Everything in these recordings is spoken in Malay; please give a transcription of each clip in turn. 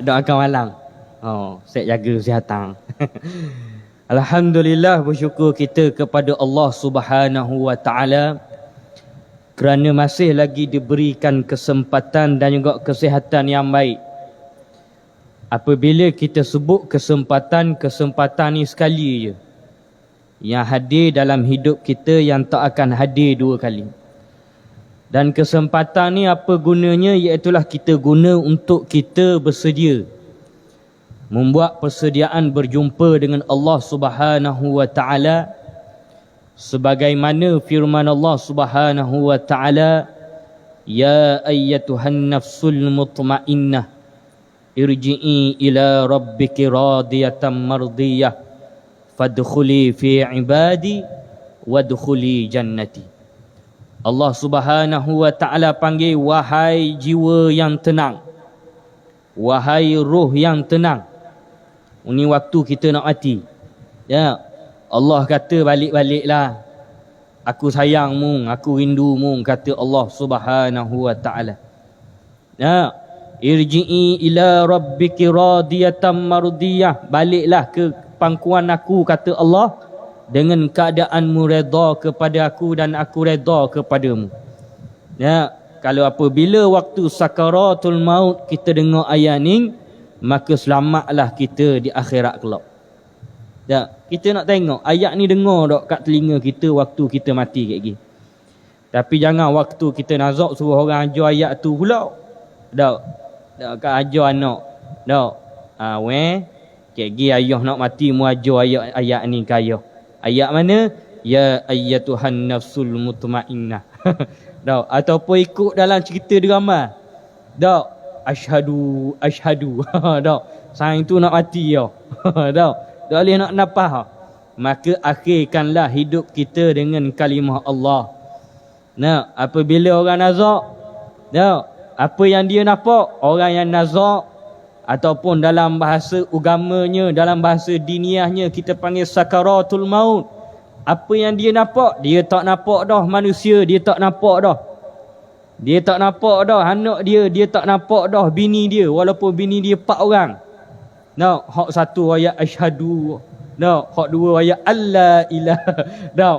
doakan malam. Saya jaga kesihatan. Alhamdulillah, bersyukur kita kepada Allah Subhanahu wa taala kerana masih lagi diberikan kesempatan dan juga kesihatan yang baik. Apabila kita sebut kesempatan ni sekali je yang hadir dalam hidup kita, yang tak akan hadir dua kali. Dan kesempatan ni apa gunanya? Iaitulah kita guna untuk kita bersedia, membuat persediaan berjumpa dengan Allah Subhanahu wa taala, sebagaimana firman Allah Subhanahu wa taala, ya ayyatuhan nafsul mutmainnah irji'i ila rabbiki radiyatan mardiyah fadkhuli fi ibadi wadkhuli jannati. Allah Subhanahu wa taala panggil, wahai jiwa yang tenang, wahai roh yang tenang. Ini waktu kita nak mati. Ya, Allah kata balik-baliklah. Aku sayangmu, aku rindumu, kata Allah Subhanahu wa taala. Ya, irji'i ila rabbiki radiyatan mardiyah. Baliklah ke pangkuan aku, kata Allah, dengan keadaanmu redha kepada aku dan aku redha kepadamu. Ya, kalau apabila waktu sakaratul maut kita dengar ayat ni, maka selamatlah kita di akhirat kelak. Ya, kita nak tengok ayat ni dengar tak kat telinga kita waktu kita mati kat gini. Tapi jangan waktu kita nazak suruh orang ajar ayat tu pula. Tak kat ajar anak. Tak. Kat gini ayah nak mati mu ajar ayat ni ke ayah. Ayat mana? Ya ayyatuhan nafsul mutmainnah. Tak. Ataupun ikut dalam cerita drama. Tak. Asyhadu. Tak. Sang tu nak mati ya. Tak. Tak boleh nak napah. Maka akhirkanlah hidup kita dengan kalimah Allah. Nah, apabila orang nazak, nah, apa yang dia nampak, orang yang nazak ataupun dalam bahasa agamanya, dalam bahasa diniahnya kita panggil sakaratul maut. Apa yang dia nampak, dia tak nampak dah manusia, dia tak nampak dah. Dia tak nampak dah anak dia tak nampak dah bini dia, walaupun bini dia 4 orang. Nah, hak satu ayat asyhadu. Nah, hak dua ayat alla ilaha. Dah,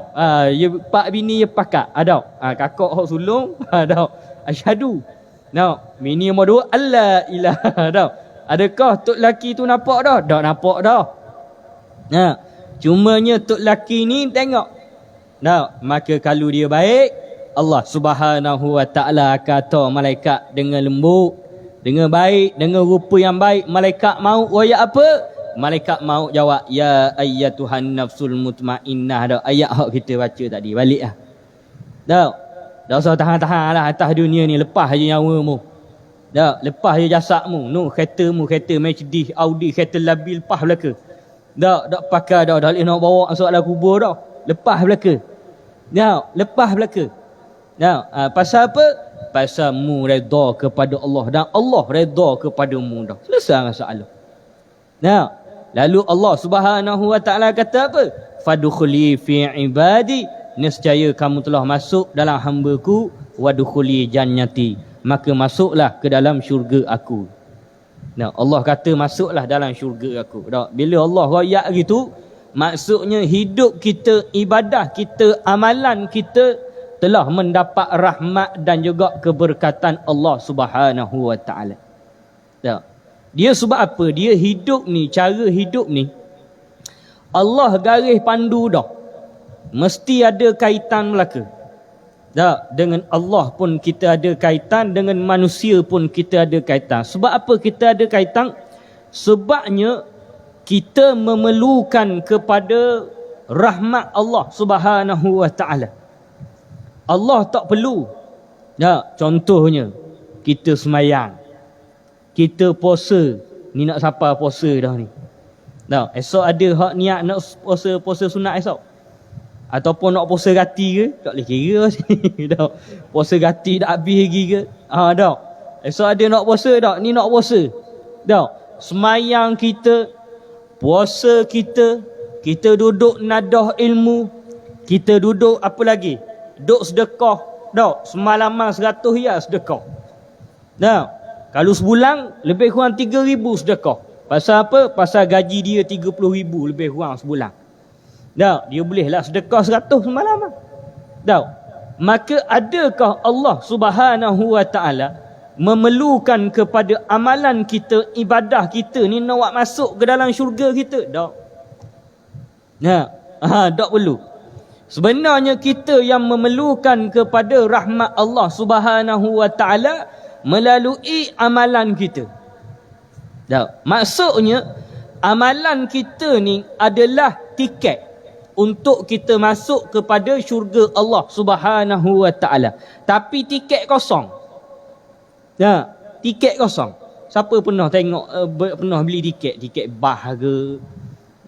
ya 4 bini dia pakat. Ada. Kakak hak sulung, dah. Asyhadu. Nah, bini nombor 2 alla ilaha. Dah. Adakah tok laki tu nampak dah? Tak nampak dah. Nah, cumanya tok laki ni tengok. Nah, maka kalau dia baik, Allah Subhanahu wa taala kata malaikat dengan lembut, dengan baik, dengan rupa yang baik. Malaikat maut royak apa? Malaikat maut jawab, ya ayyatuhan nafsul mutmainnah. Dah ayat hak kita baca tadi, baliklah. Dah. Tak usah tahan-tahan lah atas dunia ni, lepas je nyawamu. Dah, lepas je jasadmu. No, kereta Mercedes, Audi, kereta labil lepas belaka. Dak pakai dah boleh nak bawa masuk dalam kubur dah. Lepas belaka. Dah, lepas belaka. Dah, pasal apa? Pasal mu redha kepada Allah dan Allah redha kepadamu dah. Selesai masalah. Nah, lalu Allah Subhanahu wa taala kata apa? Fadkhuli fi ibadi, nescaya kamu telah masuk dalam hamba-Ku, wadkhuli jannati, maka masuklah ke dalam syurga aku. Nah, Allah kata masuklah dalam syurga aku. Dah, bila Allah royak gitu, maksudnya hidup kita, ibadah kita, amalan kita telah mendapat rahmat dan juga keberkatan Allah Subhanahu wa taala. Tak. Dia sebab apa? Dia hidup ni, cara hidup ni Allah garis pandu dah. Mesti ada kaitan belaka. Tak, dengan Allah pun kita ada kaitan, dengan manusia pun kita ada kaitan. Sebab apa kita ada kaitan? Sebabnya kita memerlukan kepada rahmat Allah Subhanahu wa taala. Allah tak perlu. Ya, contohnya kita semayang, kita puasa. Ni nak siapa puasa dah ni? Dah, esok ada hak niat nak puasa sunat esok. Ataupun nak puasa gati ke? Tak boleh kira sini. Dah. Puasa gati dah habis lagi ke? Dah. Esok ada nak puasa dah. Ni nak puasa. Dah. Semayang kita, puasa kita, kita duduk nadah ilmu, kita duduk apa lagi? Duk sedekah. Dah, semalaman 100 riyal sedekah. Dah. Kalau sebulan lebih kurang 3,000 sedekah. Pasal apa? Pasal gaji dia 30,000 lebih kurang sebulan. Tak, dia bolehlah sedekah 100 semalam. Tak. Maka adakah Allah Subhanahu wa taala memerlukan kepada amalan kita, ibadah kita ni nak buat masuk ke dalam syurga kita? Tak. Tak perlu. Sebenarnya kita yang memerlukan kepada rahmat Allah Subhanahu wa taala melalui amalan kita. Tak. Maksudnya amalan kita ni adalah tiket untuk kita masuk kepada syurga Allah Subhanahu wa taala. Tapi tiket kosong. Ya, tiket kosong. Siapa pernah tengok pernah beli tiket bah ke?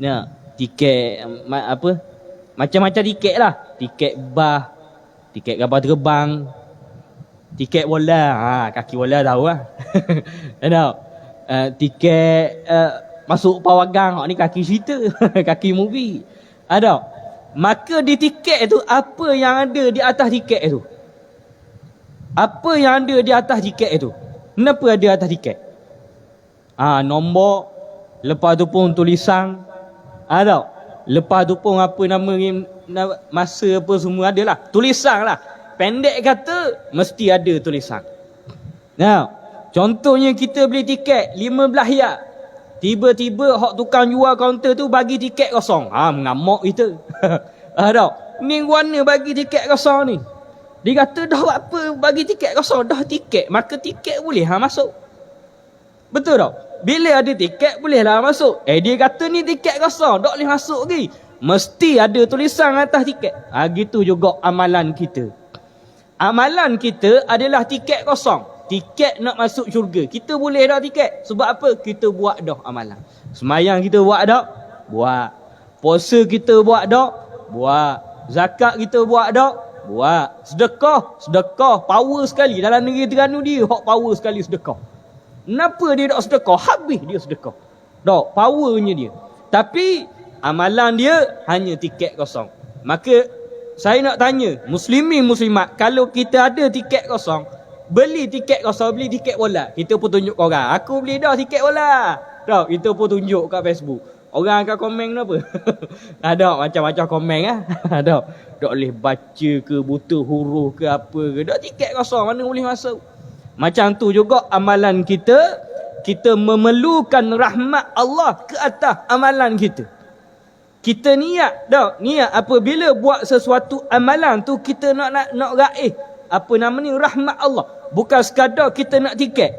Ya, tiket apa? Macam-macam tiket lah. Tiket bah, tiket kapal terbang, tiket bola. Kaki bola tahu lah. Tahu. Tiket masuk pawagang ni kaki cerita, kaki movie. Ada. Maka di tiket tu apa yang ada di atas tiket tu? Apa yang ada di atas tiket itu? Kenapa ada atas tiket? Nombor, lepas tu pun tulisan, ada. Lepas tu pun apa nama masa apa semua ada lah. Tulisan lah. Pendek kata mesti ada tulisan. Nah, contohnya kita beli tiket 15 riyal. Tiba-tiba hak tukang jual kaunter tu bagi tiket kosong. Mengamuk kita. Ada. Ni warna bagi tiket kosong ni. Dia kata dah apa bagi tiket kosong, dah tiket, maka tiket boleh masuk. Betul tak? Bila ada tiket bolehlah masuk. Dia kata ni tiket kosong, tak boleh masuk lagi. Mesti ada tulisan atas tiket. Gitu juga amalan kita. Amalan kita adalah tiket kosong. Tiket nak masuk syurga. Kita boleh dah tiket. Sebab apa? Kita buat dah amalan. Semayang kita buat dah? Buat. Puasa kita buat dah? Buat. Zakat kita buat dah? Buat. Sedekah power sekali. Dalam negeri Terengganu dia hak power sekali sedekah. Kenapa dia tak sedekah? Habis dia sedekah. Tak, powernya dia. Tapi amalan dia hanya tiket kosong. Maka saya nak tanya muslimin muslimat, kalau kita ada tiket kosong, beli tiket kosong, beli tiket bola, kita pun tunjuk korang, aku beli dah tiket bola. Tak, kita pun tunjuk kat Facebook. Orang akan komen apa? Ada macam-macam komen lah. Ada. Tak boleh baca ke, buta huruf ke apa ke. Tak, tiket kosong, mana boleh masuk. Macam tu juga amalan kita. Kita memerlukan rahmat Allah ke atas amalan kita. Kita niat dah. Niat apabila buat sesuatu amalan tu, kita nak raih apa nama ni, rahmat Allah. Bukan sekadar kita nak tiket.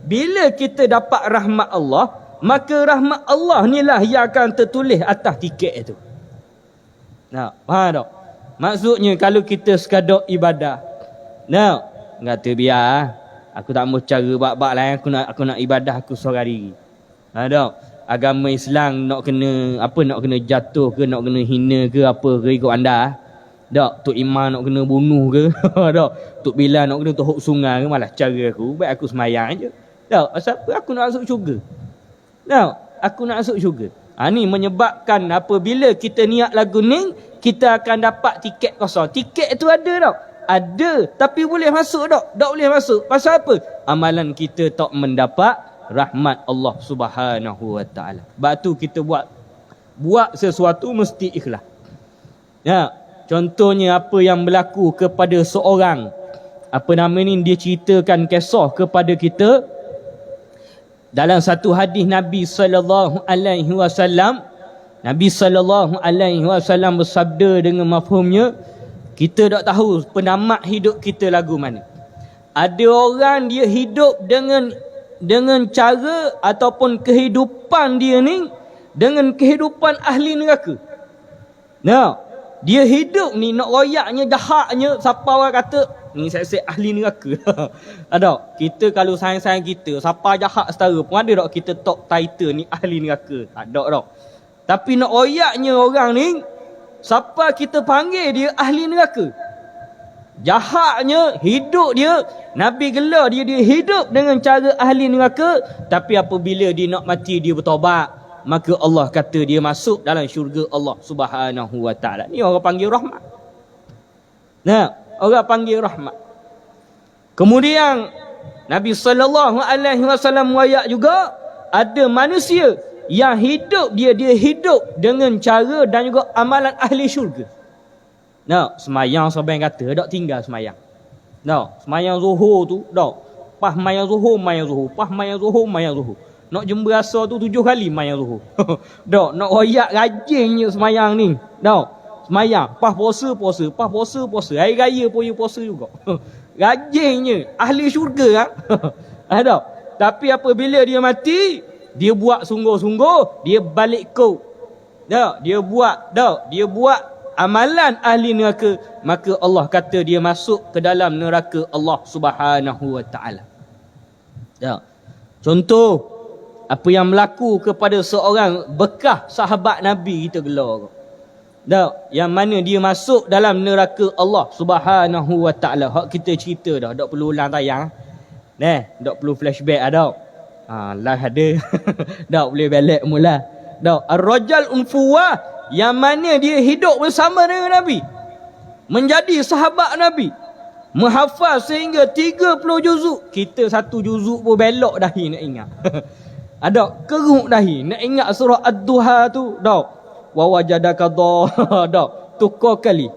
Bila kita dapat rahmat Allah, maka rahmat Allah ni lah yang akan tertulis atas tiket itu. Faham tak? Maksudnya kalau kita sekadar ibadah, kata biar aku tak mau cara bak-bak lain, aku nak ibadah aku seorang diri. Ada agama Islam nak kena jatuh ke, nak kena hina ke apa ke ikut anda. Tak, Tok Imam nak kena bunuh ke. Tak, Tok Bilal nak kena tohok sungai ke, malah cara aku baik aku semayang je. Tak, asal apa aku nak masuk syurga. Tak, aku nak masuk syurga. Ni menyebabkan apabila kita niat lagu ni, kita akan dapat tiket kosong. Tiket tu ada tak? Ada, tapi boleh masuk tak? Tak boleh masuk. Pasal apa? Amalan kita tak mendapat rahmat Allah Subhanahu wa taala. Sebab tu kita buat sesuatu mesti ikhlas. Contohnya apa yang berlaku kepada seorang, apa nama ni, dia ceritakan kisah kepada kita dalam satu hadis Nabi sallallahu alaihi wasallam. Nabi sallallahu alaihi wasallam bersabda dengan mafhumnya, kita tak tahu penamat hidup kita lagu mana. Ada orang dia hidup dengan cara ataupun kehidupan dia ni dengan kehidupan ahli neraka. Dia hidup ni nak royaknya, jahatnya, siapa orang kata ni saya ahli neraka. Ada. Kita kalau sayang-sayang kita, siapa jahat setara pun ada tak kita top title ni ahli neraka. Ada tak. Tapi nak royaknya orang ni, siapa kita panggil dia ahli neraka. Jahatnya hidup dia, Nabi gelar dia hidup dengan cara ahli neraka. Tapi apabila dia nak mati, dia bertaubat, maka Allah kata dia masuk dalam syurga Allah Subhanahu wa taala. Ni orang panggil rahmat. Orang panggil rahmat. Kemudian Nabi SAW wayak juga ada manusia yang hidup dia hidup dengan cara dan juga amalan ahli syurga. Nak semayang sampai kata dak tinggal semayang. Nak semayang zuhur tu dak. Pas mayang zuhur, pas mayang zuhur. Nak jumpa rasa tu 7 kali mayang zuhur. Dak nak royak rajinnya semayang ni. Dak semayang, pas puasa, pas puasa. Hari raya pun you puasa juga. Rajinnya ahli syurga ada. Tapi apabila dia mati, dia buat sungguh-sungguh, dia balik kau. Dia buat amalan ahli neraka, maka Allah kata dia masuk ke dalam neraka Allah Subhanahu wa taala. Contoh apa yang berlaku kepada seorang bekas sahabat Nabi kita gelar. Yang mana dia masuk dalam neraka Allah Subhanahu wa taala. Hak kita cerita dah, tak perlu ulang tayang. Tak perlu flashback ada. Lah ada. Tak boleh balik mula. Ar-rajal unfuwa, yang mana dia hidup bersama dengan Nabi, menjadi sahabat Nabi, menghafal sehingga 30 juzuk. Kita 1 juzuk pun belok dahi nak ingat. Ada keruk dahi nak ingat surah Ad-Duha tu. Wa wajadaka dha tukar kali.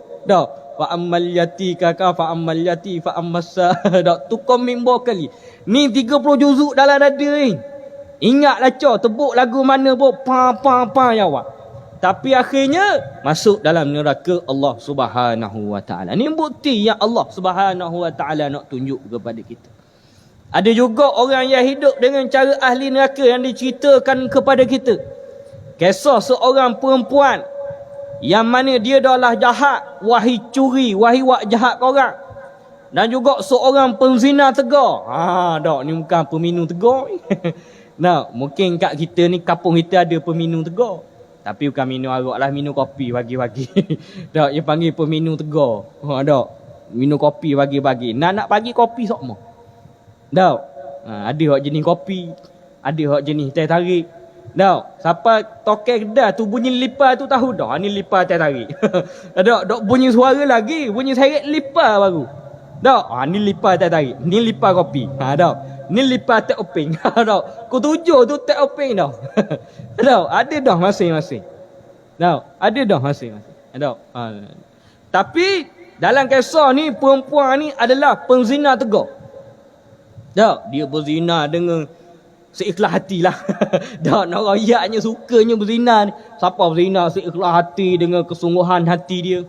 Fa ammal yatika ka fa ammal yati fa ammasa. Tukar mimbar kali. Ni 30 juzuk dalam dada ni. Ingatlah tebuk lagu mana pun pa jawab. Tapi akhirnya masuk dalam neraka Allah Subhanahu wa taala. Ni bukti yang Allah Subhanahu wa taala nak tunjuk kepada kita. Ada juga orang yang hidup dengan cara ahli neraka yang diceritakan kepada kita. Kisah seorang perempuan yang mana dia adalah jahat, wahai curi, wahai wak jahat korang. Dan juga seorang penzina tegar. Ni bukan peminum tegar. Mungkin kat kita ni, kampung kita ada peminum tegar. Tapi bukan minum arak lah, minum kopi bagi-bagi. Dia panggil peminum tegar. Minum kopi bagi-bagi. Nak bagi kopi sokmo. Ada hak jenis kopi, ada hak jenis teh tarik. Siapa tokel kedai tu bunyi lipa tu tahu dah. Ni lipa teh tarik. Dok bunyi suara lagi, bunyi seret lipa baru. Ni lipa teh tarik, ni lipa kopi. Ni lipa teh openg. Ku tujuh tu teh openg dah. Ada dah masing-masing. Ada dah masing-masing. Tapi dalam kisah ni, perempuan ni adalah penzina tegar. Dia berzina dengan seikhlas hati lah. Nak rayaknya sukanya berzina ni. Siapa berzina seikhlas hati dengan kesungguhan hati dia?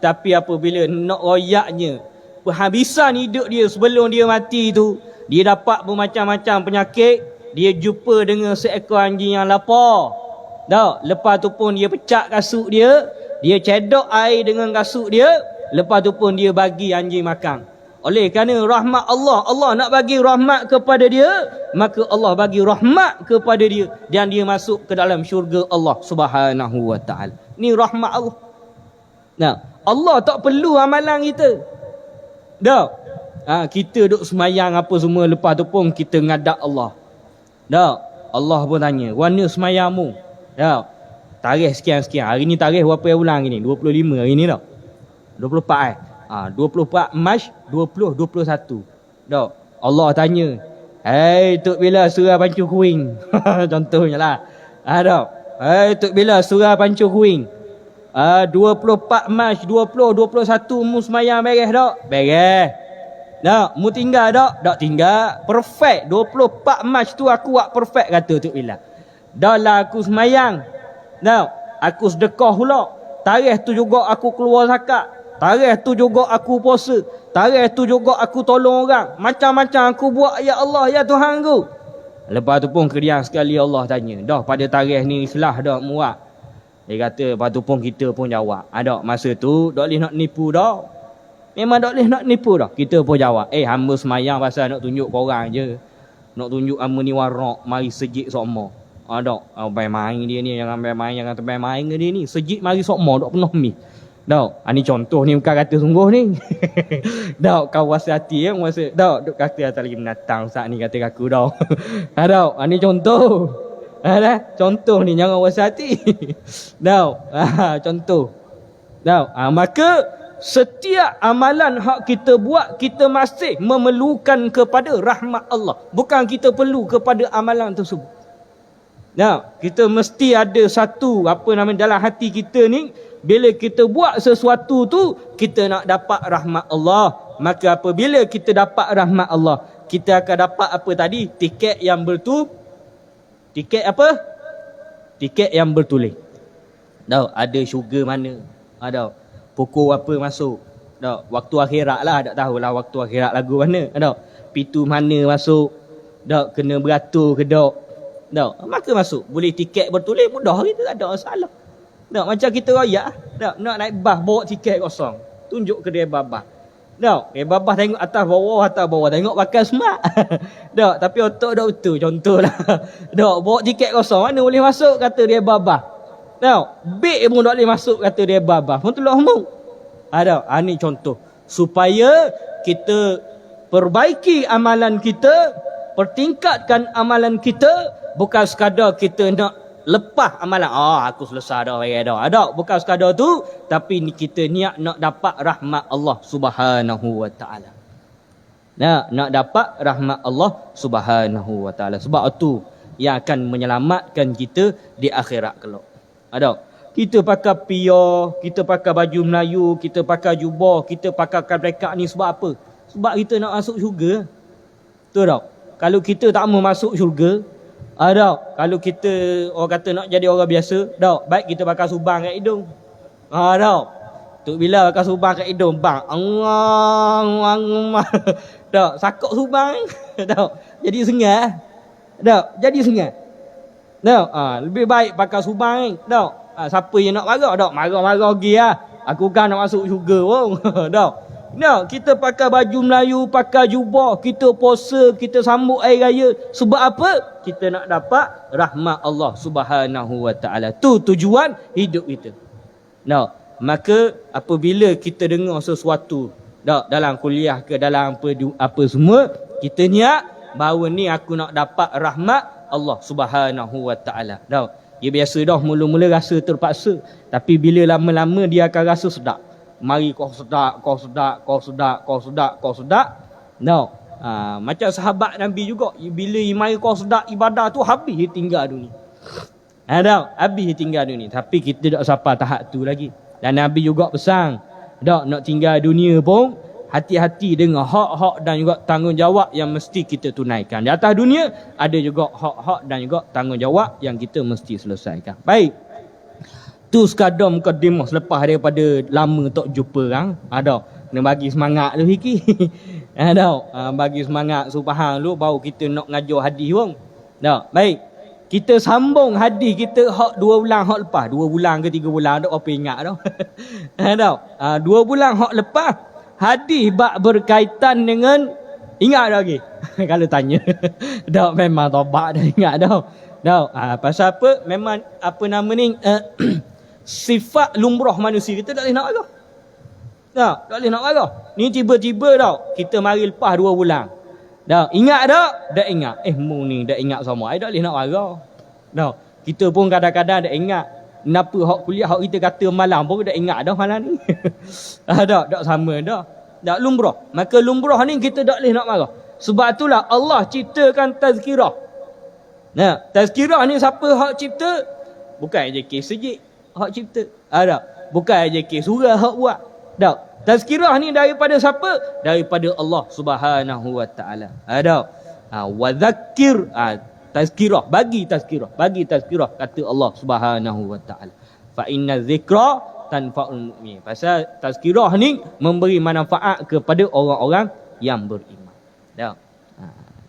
Tapi apabila nak rayaknya penghabisan hidup dia sebelum dia mati tu, dia dapat bermacam-macam penyakit. Dia jumpa dengan seekor anjing yang lapar. Lepas tu pun dia pecah kasut dia, dia cedok air dengan kasut dia. Lepas tu pun dia bagi anjing makan. Oleh kerana rahmat Allah, Allah nak bagi rahmat kepada dia, maka Allah bagi rahmat kepada dia dan dia masuk ke dalam syurga Allah Subhanahu wa taala. Ni rahmat Allah. Allah tak perlu amalan kita. Kita duk semayang apa semua, lepas tu pun kita ngadap Allah. Allah pun tanya, "Mana semayangmu?" Tarikh sekian-sekian. Hari ni tarikh berapa bulan hari ni? 25 hari ni dah. 24 24 Mac 2021. Allah tanya, "Hei Tok Bila surah Pancu Kuing." Contohnya lah. "Hei Tok Bila surah Pancu Kuing. 24 Mac 2021 mu semayang beres tak?" "Beres." "Mu tinggal tak?" "Tak tinggal." "Perfect. 24 Mac tu aku buat perfect," kata Tok Bila. "Dah lah aku semayang. Aku sedekah pula. Tarikh tu juga aku keluar zakat. Tarikh tu juga aku puasa. Tarikh tu juga aku tolong orang. Macam-macam aku buat, ya Allah, ya Tuhan ku." Lepas tu pun keriang sekali Allah tanya, "Dah pada tarikh ni ikhlas dah muat?" Dia kata, lepas tu pun kita pun jawab, masa tu tak boleh nak nipu dah. Memang tak boleh nak nipu dah. Kita pun jawab, hamba semayang pasal nak tunjuk korang je. Nak tunjuk hamba ni warak, mari sejik sokmo. Main dia ni, jangan main, jangan terbaik-main dengan dia ni. Sejik mari sokmo, tak pernah mi. Ni contoh ni, bukan kata sungguh ni. Kau wasati ya, duk kata atas lagi menatang saat ni kata aku dah. Ni contoh. Contoh ni, jangan wasati. Contoh. Maka setiap amalan hak kita buat, kita masih memerlukan kepada rahmat Allah. Bukan kita perlu kepada amalan tersebut. Nah, kita mesti ada satu dalam hati kita ni, bila kita buat sesuatu tu, kita nak dapat rahmat Allah. Maka apabila kita dapat rahmat Allah, kita akan dapat apa tadi? Tiket yang tiket apa? Tiket yang bertulis. Tahu ada syurga mana? Ada pokok apa masuk? Tahu waktu akhirat lah, tak tahulah waktu akhirat lagu mana. Tahu pintu mana masuk? Tahu kena beratur ke tak? Tahu maka masuk. Boleh tiket bertulis mudah, kita tak ada masalah. Tahu macam kita royak, tahu nak naik bas bawa tiket kosong. Tunjuk ke dia bas. Tak, babah tengok atas bawah tengok pakai smart. Tak, tapi otak dah betul contohlah. Tak, bawa tiket kosong mana boleh masuk kata dia babah. Tak, beg pun tak boleh masuk kata dia babah. Pun telah omong. Ada, ni contoh supaya kita perbaiki amalan kita, pertingkatkan amalan kita, bukan sekadar kita nak lepas amalan. Aku selesai dah bagi dah. Ada bukan sekadar tu, tapi kita niat nak dapat rahmat Allah Subhanahu wa taala. Nak dapat rahmat Allah Subhanahu wa taala. Sebab itu yang akan menyelamatkan kita di akhirat kelak. Ada kita pakai piyah, kita pakai baju Melayu, kita pakai jubah, kita pakai kabrekat ni sebab apa? Sebab kita nak masuk syurga. Betul tak? Kalau kita tak mau masuk syurga, kalau kita orang kata nak jadi orang biasa, baik kita pakai subang kat hidung. Tok bila pakai subang kat hidung, bang. Sakok subang. Jadi sengat. Jadi sengat. Lebih baik pakai subang. Siapa yang nak marah? Marah pergi lah. Aku kan nak masuk syurga pun. Kita pakai baju Melayu, pakai jubah, kita puasa, kita sambut hari raya. Sebab apa? Kita nak dapat rahmat Allah Subhanahu wa taala. Tu tujuan hidup kita. Maka apabila kita dengar sesuatu dalam kuliah ke dalam apa semua, kita niat bahawa ni aku nak dapat rahmat Allah Subhanahu wa taala. Dia biasa dah mula-mula rasa terpaksa, tapi bila lama-lama dia akan rasa sedap. Mari kau sedap. Macam sahabat Nabi juga, bila mari kau sedap ibadah tu, habis dia tinggal dunia. Habis dia tinggal dunia. Tapi kita tak sampai tahap tu lagi. Dan Nabi juga pesan, nak tinggal dunia pun hati-hati dengan hak-hak dan juga tanggungjawab yang mesti kita tunaikan. Di atas dunia ada juga hak-hak dan juga tanggungjawab yang kita mesti selesaikan. Baik. Tu sekadar mukadimah selepas daripada lama tak jumpa orang. Kena bagi semangat lu hiki. Bagi semangat subhan lu baru kita nak ngajar hadis pun. Baik. Kita sambung hadis kita hak 2 bulan hak lepas. 2 bulan ke 3 bulan tak apa ingat dah. 2 bulan hak lepas hadis bab berkaitan dengan ingat dah lagi. Kalau tanya. Memang tobat dah ingat dah. Pasal apa? Memang apa nama ni sifat lumrah manusia kita tak boleh nak marah. Tak boleh nak marah. Ni tiba-tiba kita mari lepas 2 bulan. Ingat tak? Tak ingat. Mu ni tak ingat sama. Tak boleh nak marah. Kita pun kadang-kadang tak ingat. Kenapa hak kuliah hak kita kata malam pun tak ingat dah malam ni. Tak sama dah. Tak lumrah. Maka lumrah ni kita tak boleh nak marah. Sebab itulah Allah ciptakan tazkirah. Tazkirah ni siapa hak cipta? Bukan JK Sejik hak cipta. Bukan JK Surah hak buat. Tazkirah ni daripada siapa? Daripada Allah Subhanahu wa taala. Wa zakkir. Tazkirah, bagi tazkirah kata Allah Subhanahu wa taala. Fa inna dzikra tanfa'ul mu'min. Pasal tazkirah ni memberi manfaat kepada orang-orang yang beriman.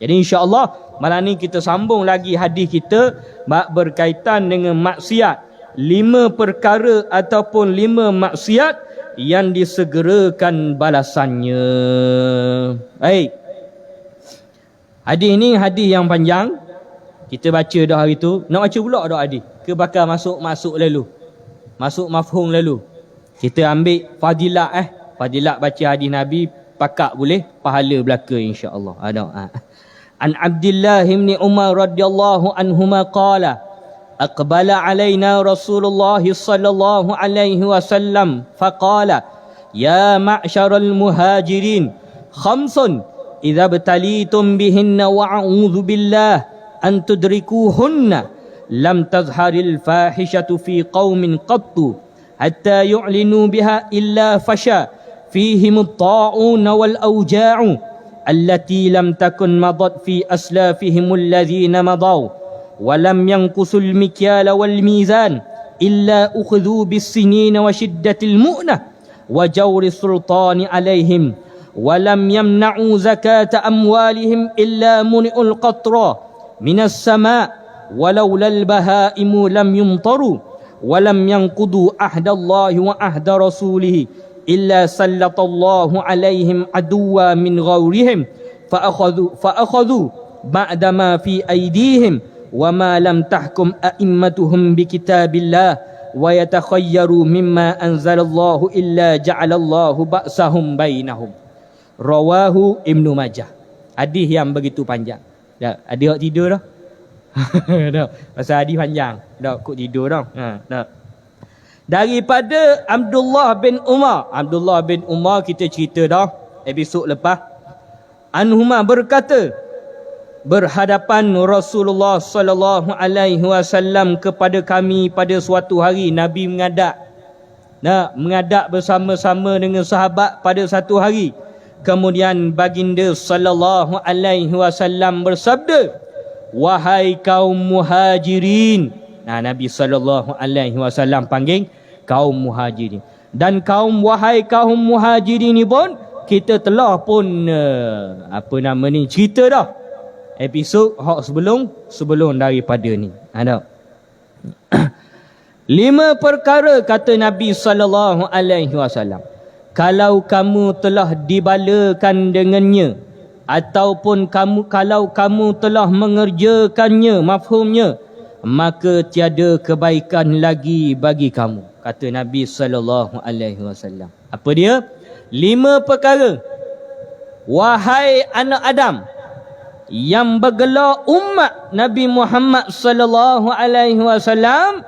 Jadi insya-Allah malam ni kita sambung lagi hadis kita berkaitan dengan maksiat. 5 perkara ataupun 5 maksiat yang disegerakan balasannya. Baik. Hadis ni hadis yang panjang. Kita baca dah hari tu. Nak baca pula dah hadis. Ke bakal masuk lalu. Masuk mafhum lalu. Kita ambil fadilat Fadilat baca hadis Nabi, pakak boleh, pahala belaka insya-Allah. An Abdullah bin Umar radhiyallahu anhuma qala aqbala alaina Rasulullah sallallahu alaihi wasallam faqala Ya ma'syaral muhajirin, khamsun idza btalitum bihinna wa a'udzu billah an tudrikuhunna lam tazharil fahishatu fi qaumin qattu hatta yu'linu biha illa fasha fihim at-ta'un wal awja'u allati lam takun madat fi aslafihim alladhina madaw wa lam yanqusul mikyala wal mizan illa ukhudhu bis sinin wa shiddatil mu'nah wa jawri sultani alaihim wa lam yamna'u zakata amwalihim illa muni'ul qatra minas sama' walaula al-bahaimu lam yumtaru wa lam yanqudu ahdallahi wa ahda rasulih illa sallatallahu alaihim aduwa min ghawrihim fa akhadhu ba'da ma fi aydihim wa ma lam tahkum a'immatuhum bi kitabillah wa yatakhayyaru mimma anzalallahu illa ja'alallahu ba'sahum bainahum. Rawahu Ibnu Majah. Hadis yang begitu panjang. Dah, ada hak tidur dah. Dah, pasal hadis panjang. Dah kok tidur dah. Dah. Daripada Abdullah bin Umar. Abdullah bin Umar kita cerita dah episod lepas. Anhuma berkata, berhadapan Rasulullah sallallahu alaihi wasallam kepada kami pada suatu hari. Nabi mengadap bersama-sama dengan sahabat pada satu hari. Kemudian baginda sallallahu alaihi wasallam bersabda, wahai kaum muhajirin. Nabi sallallahu alaihi wasallam panggil kaum muhajirin. Dan wahai kaum muhajirin ni pun kita telah pun cerita dah episod hak sebelum daripada ni. Ada 5 perkara kata Nabi sallallahu alaihi wasallam, kalau kamu telah dibalakan dengannya ataupun kalau kamu telah mengerjakannya, mafhumnya, maka tiada kebaikan lagi bagi kamu, kata Nabi sallallahu alaihi wasallam. Apa dia? 5 perkara. Wahai anak Adam yang bergelar umat Nabi Muhammad sallallahu alaihi wasallam,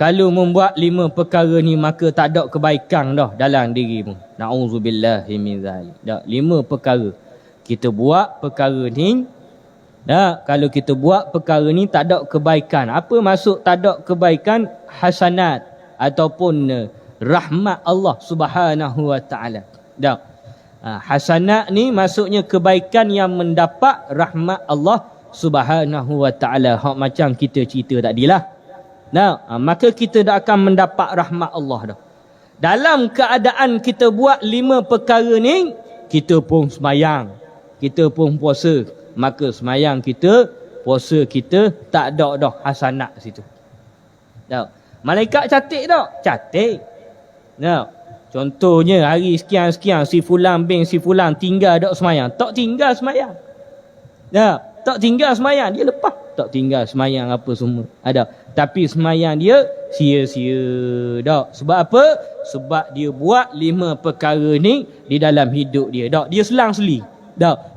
kalau membuat 5 perkara ni maka tak ada kebaikan dah dalam dirimu. Nauzubillahi min zalik. Dak 5 perkara. Kita buat perkara ni, kalau kita buat perkara ni tak ada kebaikan. Apa maksud tak ada kebaikan? Hasanat ataupun rahmat Allah Subhanahu wa taala. Hasanat ni maksudnya kebaikan yang mendapat rahmat Allah Subhanahu wa taala. Hak macam kita cerita tadilah. Maka kita tak akan mendapat rahmat Allah dah. Dalam keadaan kita buat 5 perkara ni, kita pun semayang, kita pun puasa, maka semayang kita, puasa kita tak ada dah hasanat situ. Malaikat catik tak? Catik. Contohnya hari sekian-sekian si fulan bin si fulan tinggal tak semayang, tak tinggal semayang. Tak tinggal semayang, dia lepas. Tak tinggal semayang apa semua. Tapi semayang dia sia-sia. Sebab apa? Sebab dia buat 5 perkara ni di dalam hidup dia. Dia selang-seli.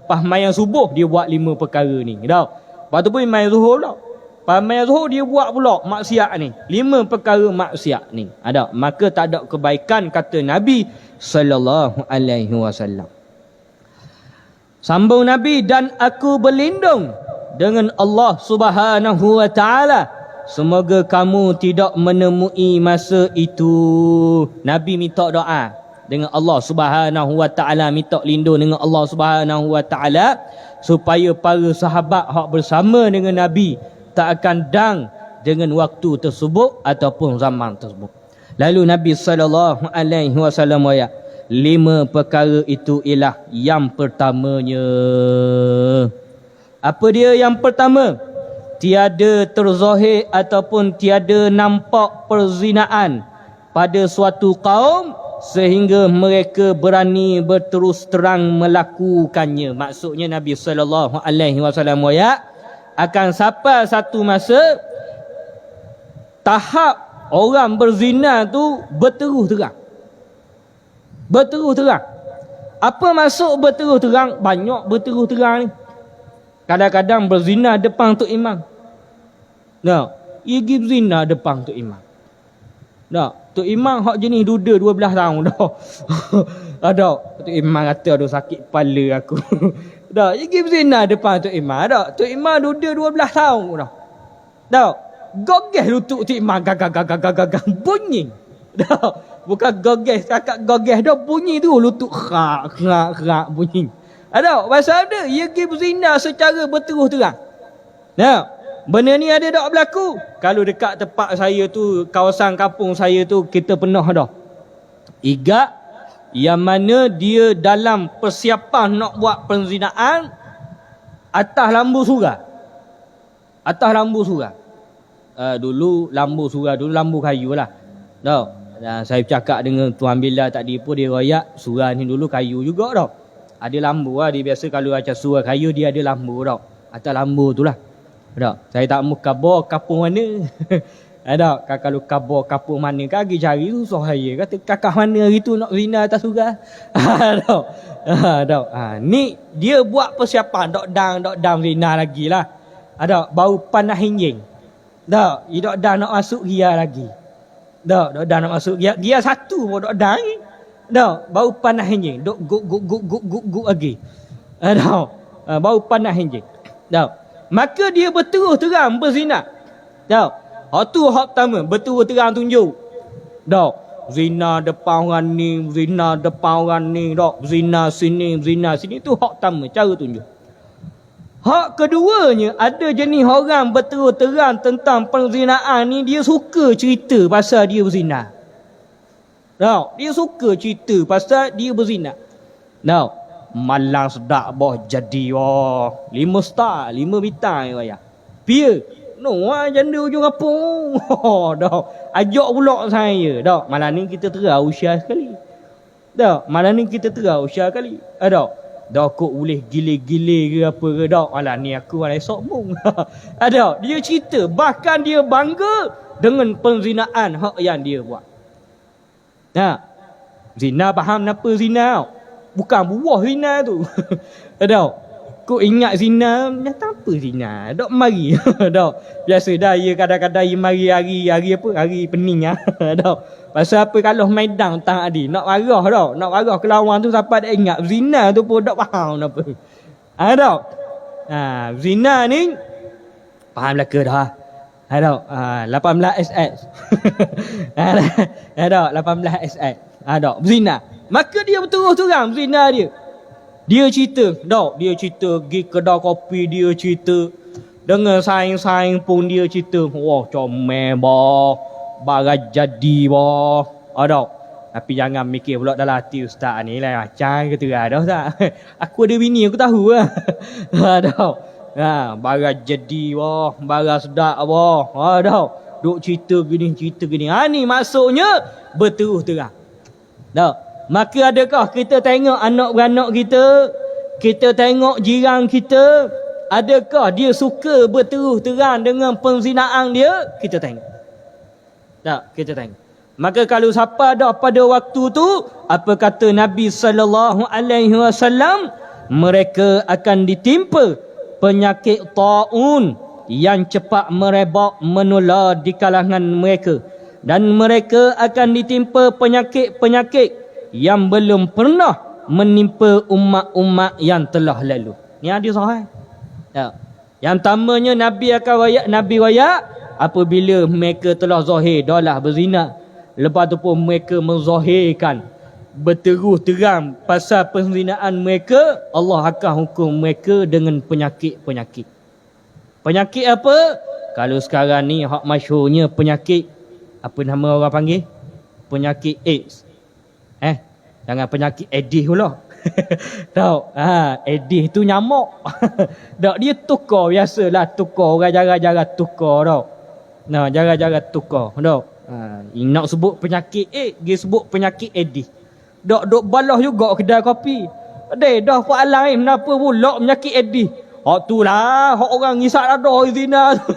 Pas semayang subuh dia buat 5 perkara ni. Lepas tu pun semayang zuhur tak. Pas semayang zuhur dia buat pula maksiat ni. 5 perkara maksiat ni. Maka tak ada kebaikan, kata Nabi sallallahu alaihi wasallam. Sambung Nabi, dan aku berlindung dengan Allah Subhanahu wa taala, semoga kamu tidak menemui masa itu. Nabi minta doa dengan Allah Subhanahu wa taala, minta lindung dengan Allah Subhanahu wa taala supaya para sahabat hak bersama dengan Nabi tak akan dang dengan waktu tersebut ataupun zaman tersebut. Lalu Nabi sallallahu alaihi wasallam ayat 5 perkara itu ialah yang pertamanya. Apa dia yang pertama? Tiada terzahir ataupun tiada nampak perzinaan pada suatu kaum sehingga mereka berani berterus terang melakukannya. Maksudnya Nabi sallallahu alaihi wasallam ayat akan sampai satu masa tahap orang berzina tu berterus terang. Berterus terang. Apa maksud berterus terang? Banyak berterus terang ni. Kadang-kadang berzina depan Tok Imam. Ia pergi berzina depan Tok Imam. Tok Imam hak jenis duda 12 tahun dah. Ada. Tok Imam kata aduh sakit kepala aku. Dah, dia pergi berzina depan Tok Imam. Dah, Tok Imam duda 12 tahun dah. Dah, gogeh lutut Tok Imam gagak bunyi. Dah, bukan gogeh, kakak gogeh dah bunyi tu lutut kerak bunyi. Ada, pasal ada dia pergi berzina secara berterus terang. Nah, benda ni ada tak berlaku? Kalau dekat tempat saya tu, kawasan kampung saya tu, kita pernah dah. Igak yang mana dia dalam persiapan nak buat perzinaan atas lambu surau. Atas lambu surau. Dulu lambu kayu lah. Tahu? Dan saya cakap dengan Tuan Bila tadi pun dia royak surau ni dulu kayu juga tau. Ada lambu lah. Dia biasa kalau macam surau kayu dia ada lambu tau. Atas lambu tu lah. Tak? Saya tak mahu kabar kapung mana. Tak? Kalau kabar kapung mana kan pergi cari susah saya. Kata kakak mana hari tu nak zina atas surau. Tak? Ni dia buat persiapan. Dok dang zina lagi lah. Tak? Bau panas hinjing. Tak? Dia dok dang nak masuk ria lagi. Tak? Dok dang nak masuk ria. Dia satu pun dok dang. Tak? Bau panas hinjing. Dok guk lagi. Tak? Bau panas hinjing. Tak? Maka dia berterus terang berzina. Tahu? Hak tu hak pertama, berterus terang tunjuk. Tahu? Zina depan orang ni, zina depan orang ni, tahu? Zina sini tu hak pertama, cara tunjuk. Hak keduanya, ada jenis orang berterus terang tentang perzinaan ni, dia suka cerita pasal dia berzina. Tahu? Dia suka cerita pasal dia berzina. Tahu? Malang sedak boh jadi 5 star 5 bintang ya. Pia no janda ujung kampung. Dah ajak pula saya. Dah malam ni kita terau usia sekali. Dah malam ni kita terau usia sekali. Dah kok boleh gile-gile ke apa ke dah. Malam ni aku malam esok mung. Dia cerita bahkan dia bangga dengan penzinaan hak yang dia buat. Zina faham apa zina? Bukan buah zina tu. Tahu? Kau ingat zina, nyata apa zina? Dok mari. Tahu? Biasa dah ia kadang-kadang ia mari hari apa? Hari pening ah. Tahu? Pasal apa kalau maidang tang adi, nak marah tau. Nak marah ke lawan tu sampai dia ingat zina tu pun dak faham apa. Tahu? Zina ni faham lah ke dah. Tahu? 18 SS. Tahu? 18 SS. Tahu? Zina. Maka dia berterus terang zina dia. Dia cerita, dia cerita pergi kedai kopi dia cerita. Dengan saing-saing pun dia cerita. Wah, comel bah. Barang jadi bah. Tapi jangan mikir pula dalam hati ustaz ni lah. Macam kata dah ustaz. Aku ada bini aku tahu lah. Barang jadi bah. Barang sedap bah. Duk cerita gini. Ni maksudnya berterus terang. Maka adakah kita tengok anak-beranak kita, kita tengok jiran kita, adakah dia suka berterus terang dengan penzinaan dia? Kita tengok. Tak, kita tengok. Maka kalau siapa dah pada waktu tu, apa kata Nabi sallallahu alaihi wasallam, mereka akan ditimpa penyakit taun yang cepat merebak menular di kalangan mereka, dan mereka akan ditimpa penyakit-penyakit yang belum pernah menimpa umat-umat yang telah lalu. Ni hadis sahih. Yang tamanya Nabi royak apabila mereka telah zahir dahlah berzina, lepas tu pun mereka menzahirkan berterus terang pasal perzinaan mereka, Allah akan hukum mereka dengan penyakit-penyakit. Penyakit apa? Kalau sekarang ni hak masyhurnya penyakit apa nama orang panggil? Penyakit AIDS. Jangan penyakit Aedes pula. Tahu? Aedes tu nyamuk. Tak, dia tukar biasalah, tukar orang jarang-jarang tukar tau. Jarang-jarang tukar. Tahu? Nak sebut penyakit dia sebut penyakit Aedes. Dok balah juga kedai kopi. Dah soalan kenapa pula penyakit Aedes? Hak tu lah, hak orang ngisap dadah zina tu.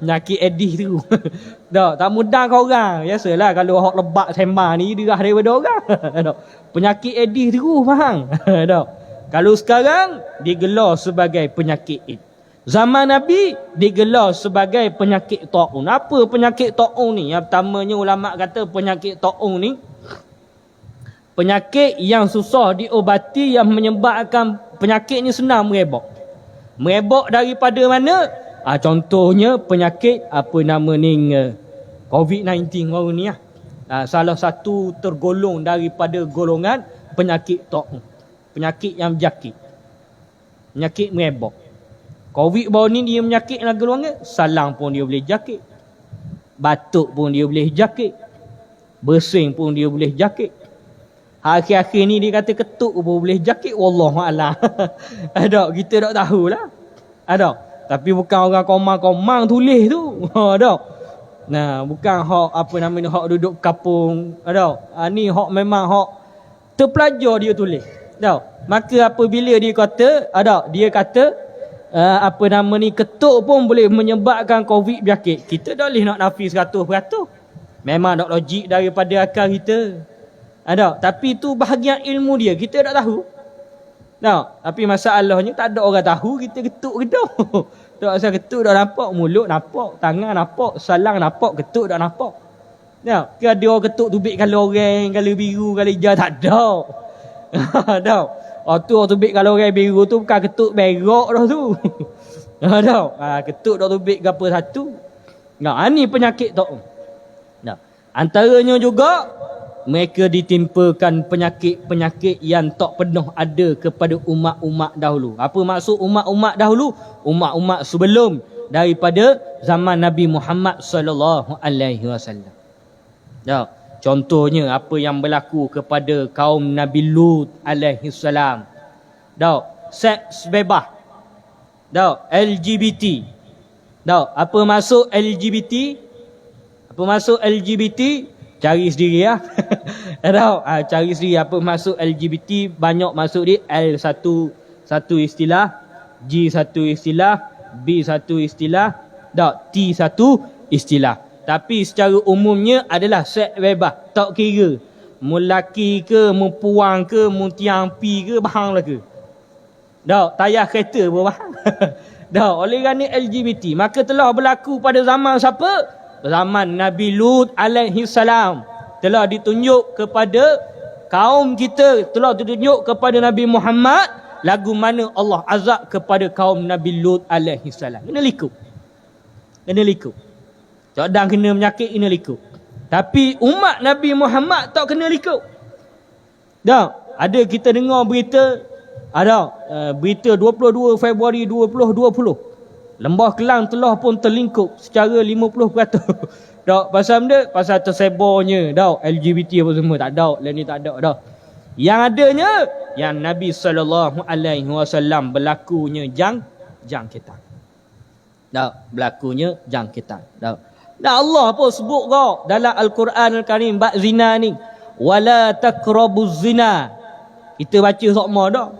Penyakit Aedes tu. Tak mudah kau orang. Biasalah kalau hak lebak sembang ni derah daripada orang. Penyakit Aedes tu faham? Kalau sekarang digelar sebagai penyakit AIDS. Zaman Nabi digelar sebagai penyakit taun. Apa penyakit taun ni? Yang pertamanya ulama kata penyakit taun ni penyakit yang susah diobati, yang menyebabkan penyakit ni senang merebak. Merebak daripada mana? Contohnya penyakit apa nama ni, COVID-19 baru ni lah. Salah satu tergolong daripada golongan penyakit taun. Penyakit yang berjangkit. Penyakit merebak. COVID baru ni dia menyakit lagu luar, salang pun dia boleh jangkit. Batuk pun dia boleh jangkit. Bersin pun dia boleh jangkit. Akhir-akhir ni dia kata ketuk pun boleh jangkit. Wallahualam. Ada, kita tak tahulah. Ada. Tapi bukan orang komang-komang tulis tu. Ada. Nah, bukan hak apa namanya, hak duduk kampung. Ada. Ni hak memang hak terpelajar dia tulis. Ada. Maka apabila dia kata, dia kata apa nama ni, ketuk pun boleh menyebabkan COVID berjangkit. Kita tak boleh nak nafi 100%. Memang tak logik daripada akal kita. Tapi tu bahagian ilmu dia, kita tak tahu. Tapi masalahnya tak ada orang tahu, kita ketuk ke dah. Tak asal ketuk dah nampak, mulut nampak, tangan nampak, salang nampak, ketuk dah nampak. Ke ada orang ketuk tubik kalau orang, kalau biru, kalau hijau, tak ada. Tu tubik kalau orang biru tu bukan ketuk berak dah tu. Ketuk dah tubik ke apa satu. Ni penyakit taun. Antaranya juga mereka ditimpakan penyakit-penyakit yang tak pernah ada kepada umat-umat dahulu. Apa maksud umat-umat dahulu? Umat-umat sebelum daripada zaman Nabi Muhammad sallallahu alaihi wasallam. Contohnya apa yang berlaku kepada kaum Nabi Lut alaihi salam. Seks bebas. LGBT. Apa maksud LGBT? Apa maksud LGBT? Cari sendiri lah. Cari sendiri apa maksud LGBT. Banyak maksud dia. L satu istilah, G satu istilah, B satu istilah, T satu istilah. Tapi secara umumnya adalah seks bebas. Tak kira mu laki ke, mu puang ke, mu tiang pi ke, bahang lah ke. Tayar kereta pun bahang. Oleh kerana LGBT, maka telah berlaku pada zaman siapa? Zaman Nabi Lut alaihi salam. Telah ditunjuk kepada kaum kita, telah ditunjuk kepada Nabi Muhammad lagu mana Allah azab kepada kaum Nabi Lut alaihi salam. Kena likut. Kadang kena penyakit, kena likut. Tapi umat Nabi Muhammad tak kena likut. Ada kita dengar berita, berita 22 Februari 2020. Lembah Kelang telah pun terlingkup secara 50%. Pasal benda? Pasal tersebarnya LGBT apa semua. Tak ada. Lain ni tak ada. Yang adanya, yang Nabi SAW berlakunya jangkitan. Berlakunya jangkitan. Allah pun sebut dalam Al-Quran Al-Karim bab zina ni. Wala taqrabuz zina. Kita baca sokma dah.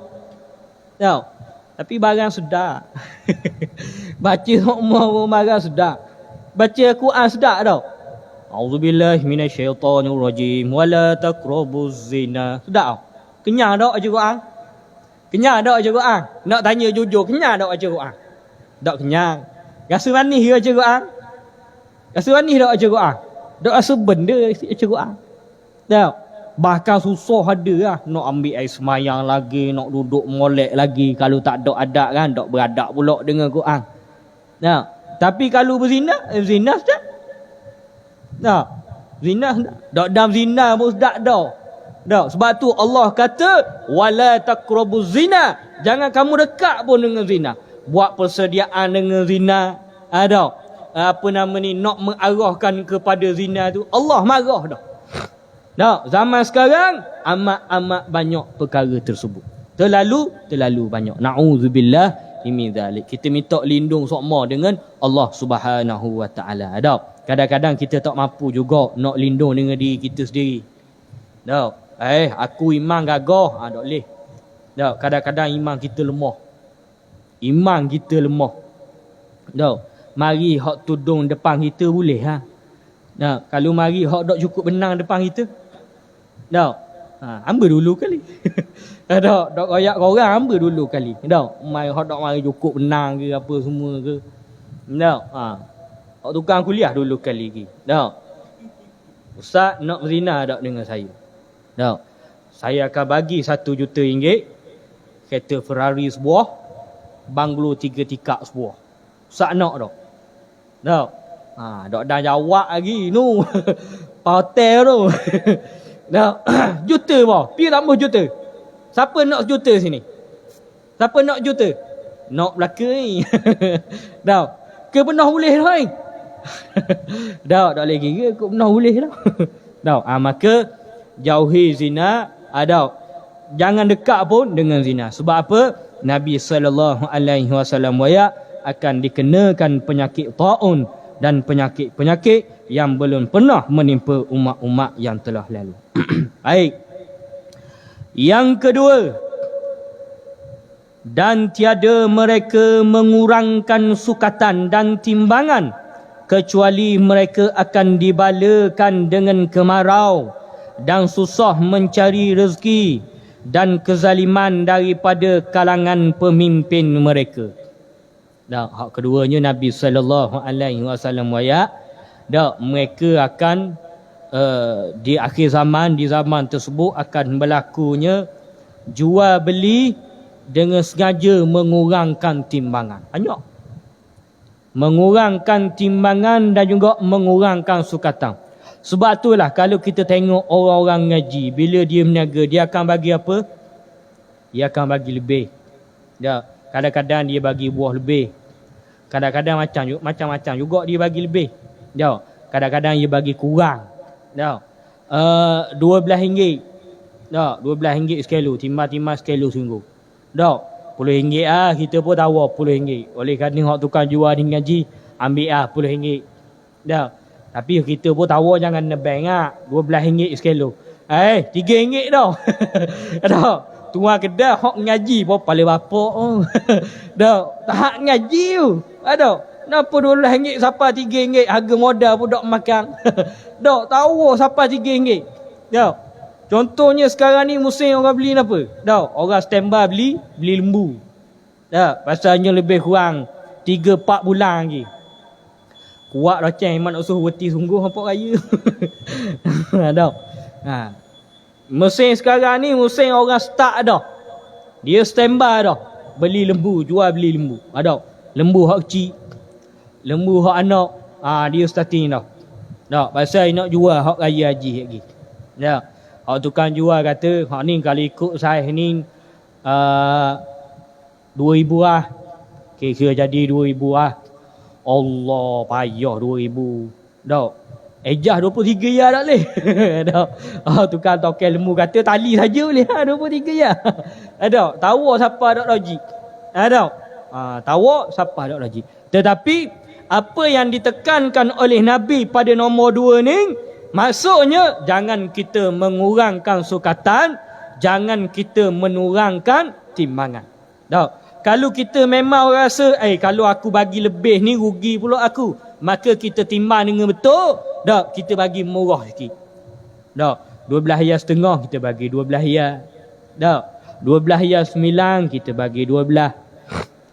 Tapi barang sedar. Baca sokma pun barang sedar. Baca Quran sedar dah. A'udzubillahi minasyaitonirrajim. Wala taqrabuz zina. Sedar. Kenyang dak baca Quran? Kenyang dak baca Quran? Nak tanya jujur, kenyang dak baca Quran? Tak kenyang. Rasa manis ke baca Quran? Rasa manis tak baca Quran? Tak rasa benda baca Quran? Tak. Bahkan susah ada lah. Nak ambil air semayang lagi, nak duduk molek lagi. Kalau tak ada adab kan, tak beradab pula dengan Quran. Tapi kalau berzina, zina sedap. Zina sedap. Tak dalam zina pun sedap dah. Sebab tu Allah kata, wala taqrabuz zina. Jangan kamu dekat pun dengan zina. Buat persediaan dengan zina. Apa nama ni, nak mengarahkan kepada zina tu, Allah marah dah. Zaman sekarang amat banyak perkara tersebut. Terlalu banyak. Na'udzubillah min zalik. Kita minta lindung sokma dengan Allah Subhanahu wa taala. Kadang-kadang kita tak mampu juga nak lindung dengan diri kita sendiri. Aku iman gagah, tak boleh. Kadang-kadang iman kita lemah. Mari hak tudung depan kita boleh ha. Kalau mari hak tak cukup benang depan kita. Hamba dulu kali. Dok royak korang hamba dulu kali. Dok, mai hot dok mari cukup benang ke apa semua ke. Dok, hok tukang kuliah dulu kali lagi. Dok. Ustaz nak berzina tak dengan saya? Dok. Saya akan bagi RM1 juta, kereta Ferrari sebuah, banglo 3 tikak sebuah. Ustaz nak tak? Dok. Dok dah jawab lagi nu. Hotel tu. Dok. Juta bah. Pi tambah juta. Siapa nak juta sini? Siapa nak juta? Nak belaka ni. Dok. Ke pernah boleh dah ni? Dok, tak boleh kira ke pernah boleh dah. Dok. Maka jauhi zina. Dok. Jangan dekat pun dengan zina. Sebab apa? Nabi SAW akan dikenakan penyakit ta'un dan penyakit-penyakit yang belum pernah menimpa umat-umat yang telah lalu. Baik. Yang kedua, dan tiada mereka mengurangkan sukatan dan timbangan kecuali mereka akan dibalakan dengan kemarau dan susah mencari rezeki dan kezaliman daripada kalangan pemimpin mereka. Dan hak keduanya Nabi SAW mereka akan di akhir zaman, di zaman tersebut akan berlakunya jual beli dengan sengaja mengurangkan timbangan. Banyak. Mengurangkan timbangan dan juga mengurangkan sukatan. Sebab itulah kalau kita tengok orang-orang ngaji, bila dia berniaga, dia akan bagi apa? Dia akan bagi lebih. Ya, kadang-kadang dia bagi buah lebih. Kadang-kadang macam-macam juga dia bagi lebih. Ya, kadang-kadang dia bagi kurang. Ya. RM12. Ya, RM12 sekilo, timbang-timbang sekilo sungguh. Dak, RM10 kita pun tahu RM10. Oleh kerana hak tukang jual di ngaji, ambil RM10. Dak. Tapi kita pun tahu jangan nebeng RM12 sekilo. RM3 dah. Dak. Tuan kedai hak ngaji pun pala bapak. Dak, tak ngaji tu. Dak. Kenapa RM12 sampai RM3 harga modal pun dak makan. Dak, tahu sampai RM3. Dak. Contohnya sekarang ni musim orang beli apa? Dak, orang standby beli lembu. Dak, pasalnya lebih kurang 3-4 bulan lagi. Kuat dah ceng, mak nak suruh berhenti sungguh hampa raya. Dak. Musim sekarang ni musim orang start dah. Dia standby dah. Beli lembu, jual beli lembu. Dak. Lembu hak kecil. Lembu hak anak. Dia starting dah. Dak, pasal nak jual hak raya haji lagi. Dak. Hak tukang jual kata, hak ni kalau ikut saiz ni 2,000 lah. Kira jadi 2,000 lah. Allah, payah 2,000. Dak. Ejah 23 ya tak boleh. Dak. Tukang tokel lembu kata tali saja boleh 23 ya. Dak. Tahu siapa dak logik. Dak. Tahu siapa dak logik. Tetapi apa yang ditekankan oleh Nabi pada nombor 2 ni, maksudnya jangan kita mengurangkan sukatan, jangan kita menurangkan timbangan. Tak. Kalau kita memang rasa kalau aku bagi lebih ni rugi pula aku, maka kita timbang dengan betul. Tak, kita bagi murah sikit. Tak. 12 ya setengah kita bagi 12 ya. Tak. 12 ya 9 kita bagi 12.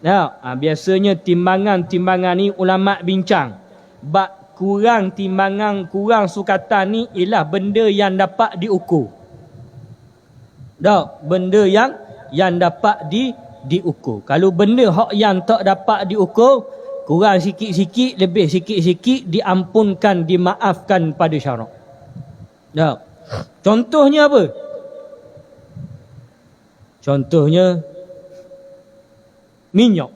Tak. Biasanya timbangan ni ulama bincang. Bab kurang timbangan, kurang sukatan ni ialah benda yang dapat diukur. Tak, benda yang dapat diukur. Kalau benda hak yang tak dapat diukur, kurang sikit-sikit, lebih sikit-sikit, diampunkan, dimaafkan pada syarak. Tak. Contohnya apa? Contohnya minyak.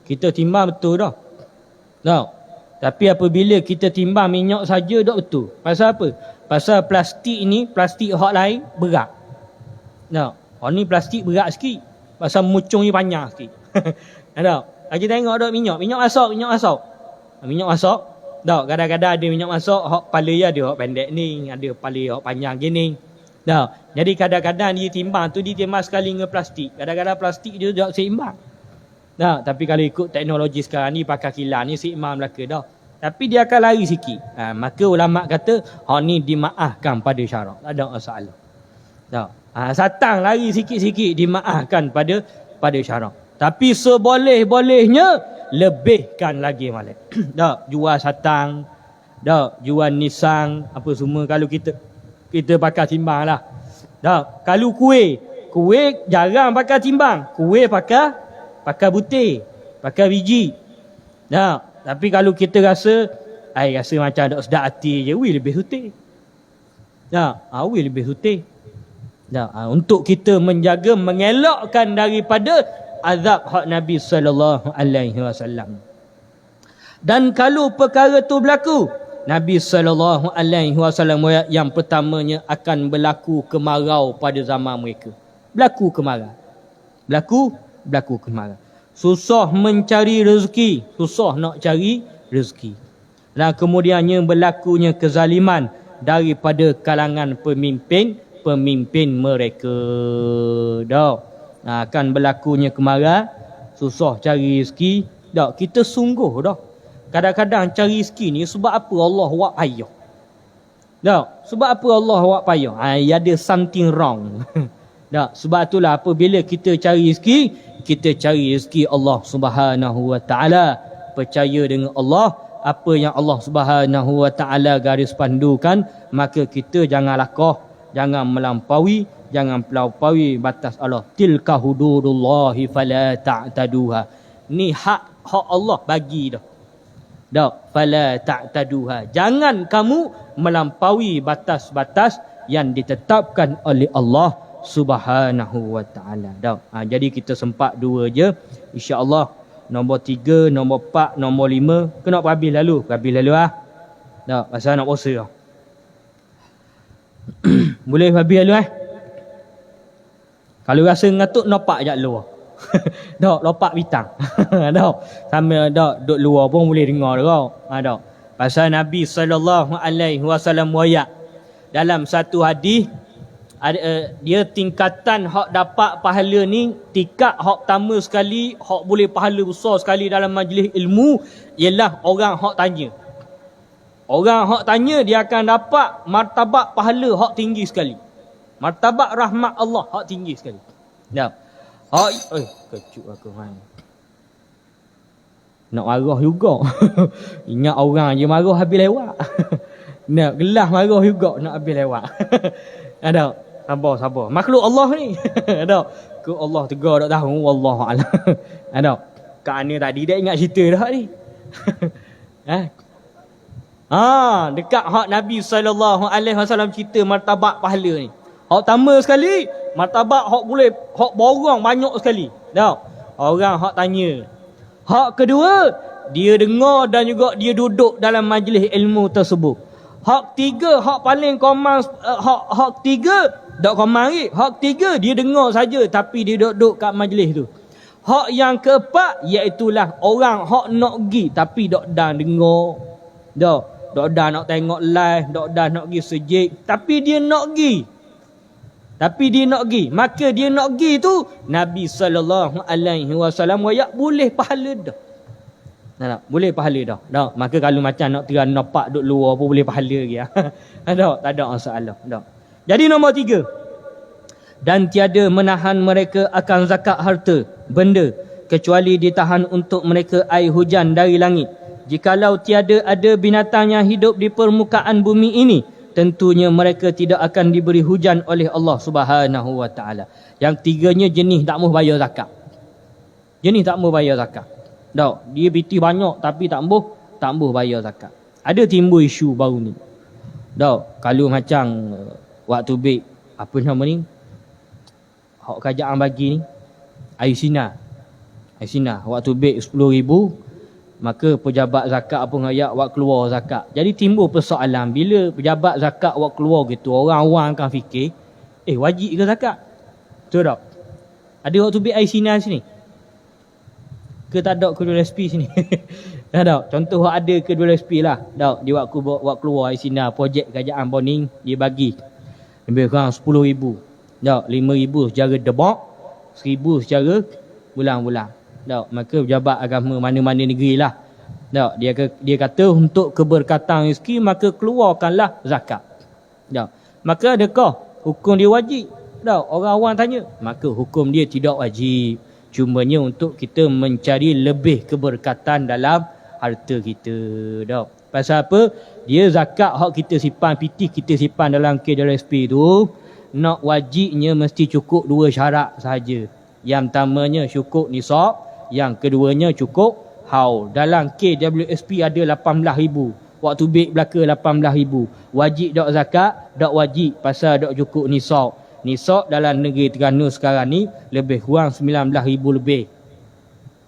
Kita timbang betul dah. Tak. Tapi apabila kita timbang minyak saja tak betul. Pasal apa? Pasal plastik ni, plastik hak lain berat. Tak. Hak ni plastik berat sikit. Pasal mucungnya panjang sikit. Tak. Kita tengok tak minyak masak. Minyak masak. Tak. Kadang-kadang ada minyak masak hak kepala dia ada hak pendek ni, ada kepala hak panjang gini. Tak. Jadi kadang-kadang dia timbang tu dia timbang sekali dengan plastik. Kadang-kadang plastik dia tak seimbang. Nah, tapi kalau ikut teknologi sekarang ni pakai kilang ni seimbang belaka dah. Tapi dia akan lari sikit. Maka ulama kata, hak ni dimaafkan pada syarak. Tak ada masalah. Tak. Satang lari sikit-sikit dimaafkan pada syarak. Tapi seboleh-bolehnya lebihkan lagi malik. Tak, jual satang, tak, jual nisang, apa semua kalau kita pakai timbang lah. Tak, kalau kuih jarang pakai timbang. Kuih pakai butir, pakai biji. Tak, tapi kalau kita rasa macam tak sedap hati je, lebih sutik. Tak, lebih sutik. Tak, untuk kita menjaga, mengelakkan daripada azab hak Nabi sallallahu alaihi wasallam. Dan kalau perkara tu berlaku, Nabi sallallahu alaihi wasallam yang pertamanya akan berlaku kemarau pada zaman mereka. Berlaku kemarau. Susah mencari rezeki, susah nak cari rezeki. Dan kemudiannya berlakunya kezaliman daripada kalangan pemimpin mereka. Dah. Akan berlakunya kemarau, susah cari rezeki. Dah, kita sungguh dah. Kadang-kadang cari rezeki ni sebab apa Allah buat payah. Dah, sebab apa Allah buat payah? Ada something wrong. Dah, sebab itulah apabila kita cari rezeki Allah Subhanahu wa taala, percaya dengan Allah, apa yang Allah Subhanahu wa taala garis pandukan, maka kita jangan lakah, jangan melampaui batas Allah. Tilka hududullahi fala ta'taduha. Ni hak Allah bagi dah. Fala ta'taduha. Jangan kamu melampaui batas-batas yang ditetapkan oleh Allah Subhanahu wa taala. Jadi kita sempat 2 je. Insya-Allah nombor 3, nombor 4, nombor 5 kena habis lalu ah. Pasal nak puasa dah. Boleh habis lalu Kalau rasa ngantuk, nopak je luar. Lopak bitang. Sambil duduk luar pun boleh dengar dah. Pasal Nabi sallallahu alaihi wasallam wayak dalam satu hadis, dia tingkatan hak dapat pahala ni, tingkat hak pertama sekali, hak boleh pahala besar sekali dalam majlis ilmu, ialah orang hak tanya. Orang hak tanya dia akan dapat martabat pahala hak tinggi sekali. Martabat rahmat Allah hak tinggi sekali. Kecuk aku mana. Nak marah juga. Ingat orang je marah habis lewat. Nak gelas marah juga nak habis lewat. Sabar. Makhluk Allah ni. Ke Allah tegar tak tahu, wallahu alam. Kak Ana tadi dah ingat cerita dah ni. Dekat hak Nabi sallallahu alaihi wasallam cerita martabat pahala ni. Hak pertama sekali, martabat hak borang banyak sekali. Orang hak tanya. Hak kedua, dia dengar dan juga dia duduk dalam majlis ilmu tersebut. Hak tiga, hak paling common, hak tiga tak common lagi. Hak tiga dia dengar saja tapi dia duduk kat majlis tu. Hak yang keempat iaitulah orang hak nak pergi tapi tak dah dengar. Tak dah nak tengok live, tak dah nak pergi sejik, tapi dia nak pergi. Maka dia nak pergi tu, Nabi sallallahu alaihi wasallam wayak boleh pahala dah. Boleh pahala dah. Maka kalau macam nak terang nampak duk luar pun boleh pahala lagi. Tak ada masalah. Jadi nombor 3. Dan tiada menahan mereka akan zakat harta benda kecuali ditahan untuk mereka air hujan dari langit. Jikalau tiada ada binatang yang hidup di permukaan bumi ini, tentunya mereka tidak akan diberi hujan oleh Allah Subhanahu wa taala. Yang tiganya jenis tak mau bayar zakat. Dia biti banyak tapi tak mau bayar zakat. Ada timbul isu baru ni. Kalau macam waktu baik apa nama ni? Hak kerajaan bagi ni air sinar. Waktu baik 10,000, maka pejabat zakat apa ngayak buat keluar zakat. Jadi timbul persoalan, bila pejabat zakat buat keluar gitu, orang-orang akan fikir, wajib ke zakat? Betul tak? Ada waktu bit air sinar sini? Ke tak ada kedua SP sini? Tak ada. Contoh ada kedua SP lah. Tak, dia buat keluar air sinar, projek kerajaan Boning, dia bagi. Lebih kurang 10,000. Tak, 5,000 secara debak, 1,000 secara bulan-bulan. Tak, maka pejabat agama mana-mana negeri lah, Tak, dia kata untuk keberkatan rezeki maka keluarkanlah zakat. Tak. Maka adakah hukum dia wajib? Tak, orang awam tanya. Maka hukum dia tidak wajib. Cumanya untuk kita mencari lebih keberkatan dalam harta kita. Tak. Pasal apa? Dia zakat hak kita simpan PT, kita simpan dalam KWSP tu, nak wajibnya mesti cukup 2 syarat sahaja. Yang pertamanya cukup nisab, yang keduanya cukup haul. Dalam KWSP ada 18,000. Waktu beg belaka 18,000. Wajib tak zakat? Tak wajib pasal tak cukup nisab. Nisab dalam negeri Terengganu sekarang ni lebih kurang 19,000 lebih.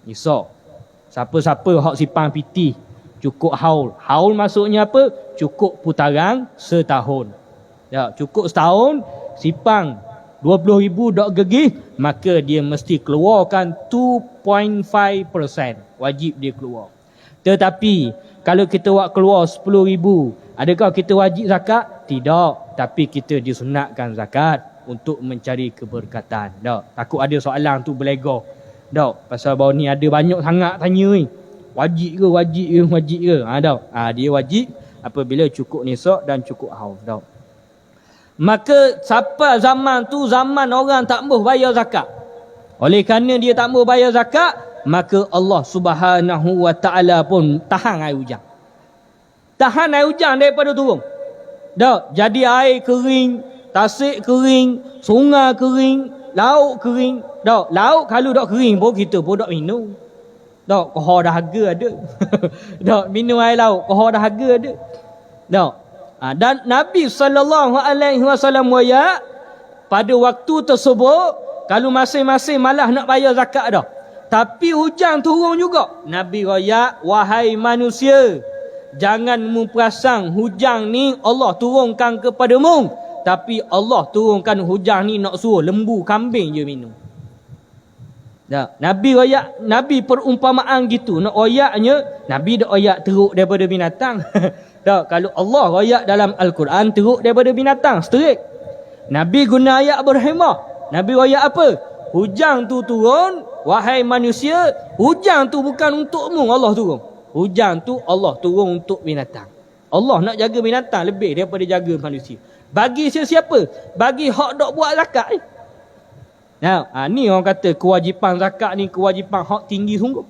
Nisab. Siapa-siapa hak simpan PT cukup haul. Haul maksudnya apa? Cukup putaran setahun. Ya, cukup setahun simpan 20,000 dok gegih, maka dia mesti keluarkan 2.5%. Wajib dia keluar. Tetapi kalau kita buat keluar 10,000, adakah kita wajib zakat? Tidak. Tapi kita disunatkan zakat untuk mencari keberkatan. Tak. Takut ada soalan tu berlega. Tak. Pasal baru ni ada banyak sangat tanya ni. Wajib ke? Tak. Dia wajib apabila cukup nisab dan cukup haul. Tak. Maka sampai zaman tu zaman orang tak mahu bayar zakat. Oleh kerana dia tak mahu bayar zakat, maka Allah Subhanahu wa taala pun tahan air hujan. Tahan air hujan daripada turun. Tak, jadi air kering, tasik kering, sungai kering, laut kering. Tak, laut kalau tak kering pun kita pun tak minum. Tak, kohor dahaga ada. Tak, minum air laut, kohor dahaga ada. Tak. Dan Nabi SAW waya pada waktu tersebut kalau masing-masing malah nak bayar zakat dah. Tapi hujan turun juga. Nabi waya, wahai manusia, jangan memperasan hujan ni Allah turunkan kepadamu. Tapi Allah turunkan hujan ni nak suruh lembu kambing je minum. Tak. Nabi royak, Nabi perumpamaan gitu. Nak royaknya, Nabi dak royak teruk daripada binatang. Tak, kalau Allah royak dalam Al-Quran teruk daripada binatang, straight. Nabi guna ayat berhemah. Nabi royak apa? Hujan tu turun, wahai manusia, hujan tu bukan untukmu Allah turun. Hujan tu Allah turun untuk binatang. Allah nak jaga binatang lebih daripada jaga manusia. Bagi sesiapa? Bagi hak dok buat zakat ni. Nah, ni orang kata kewajipan zakat ni kewajipan hak tinggi sungguh.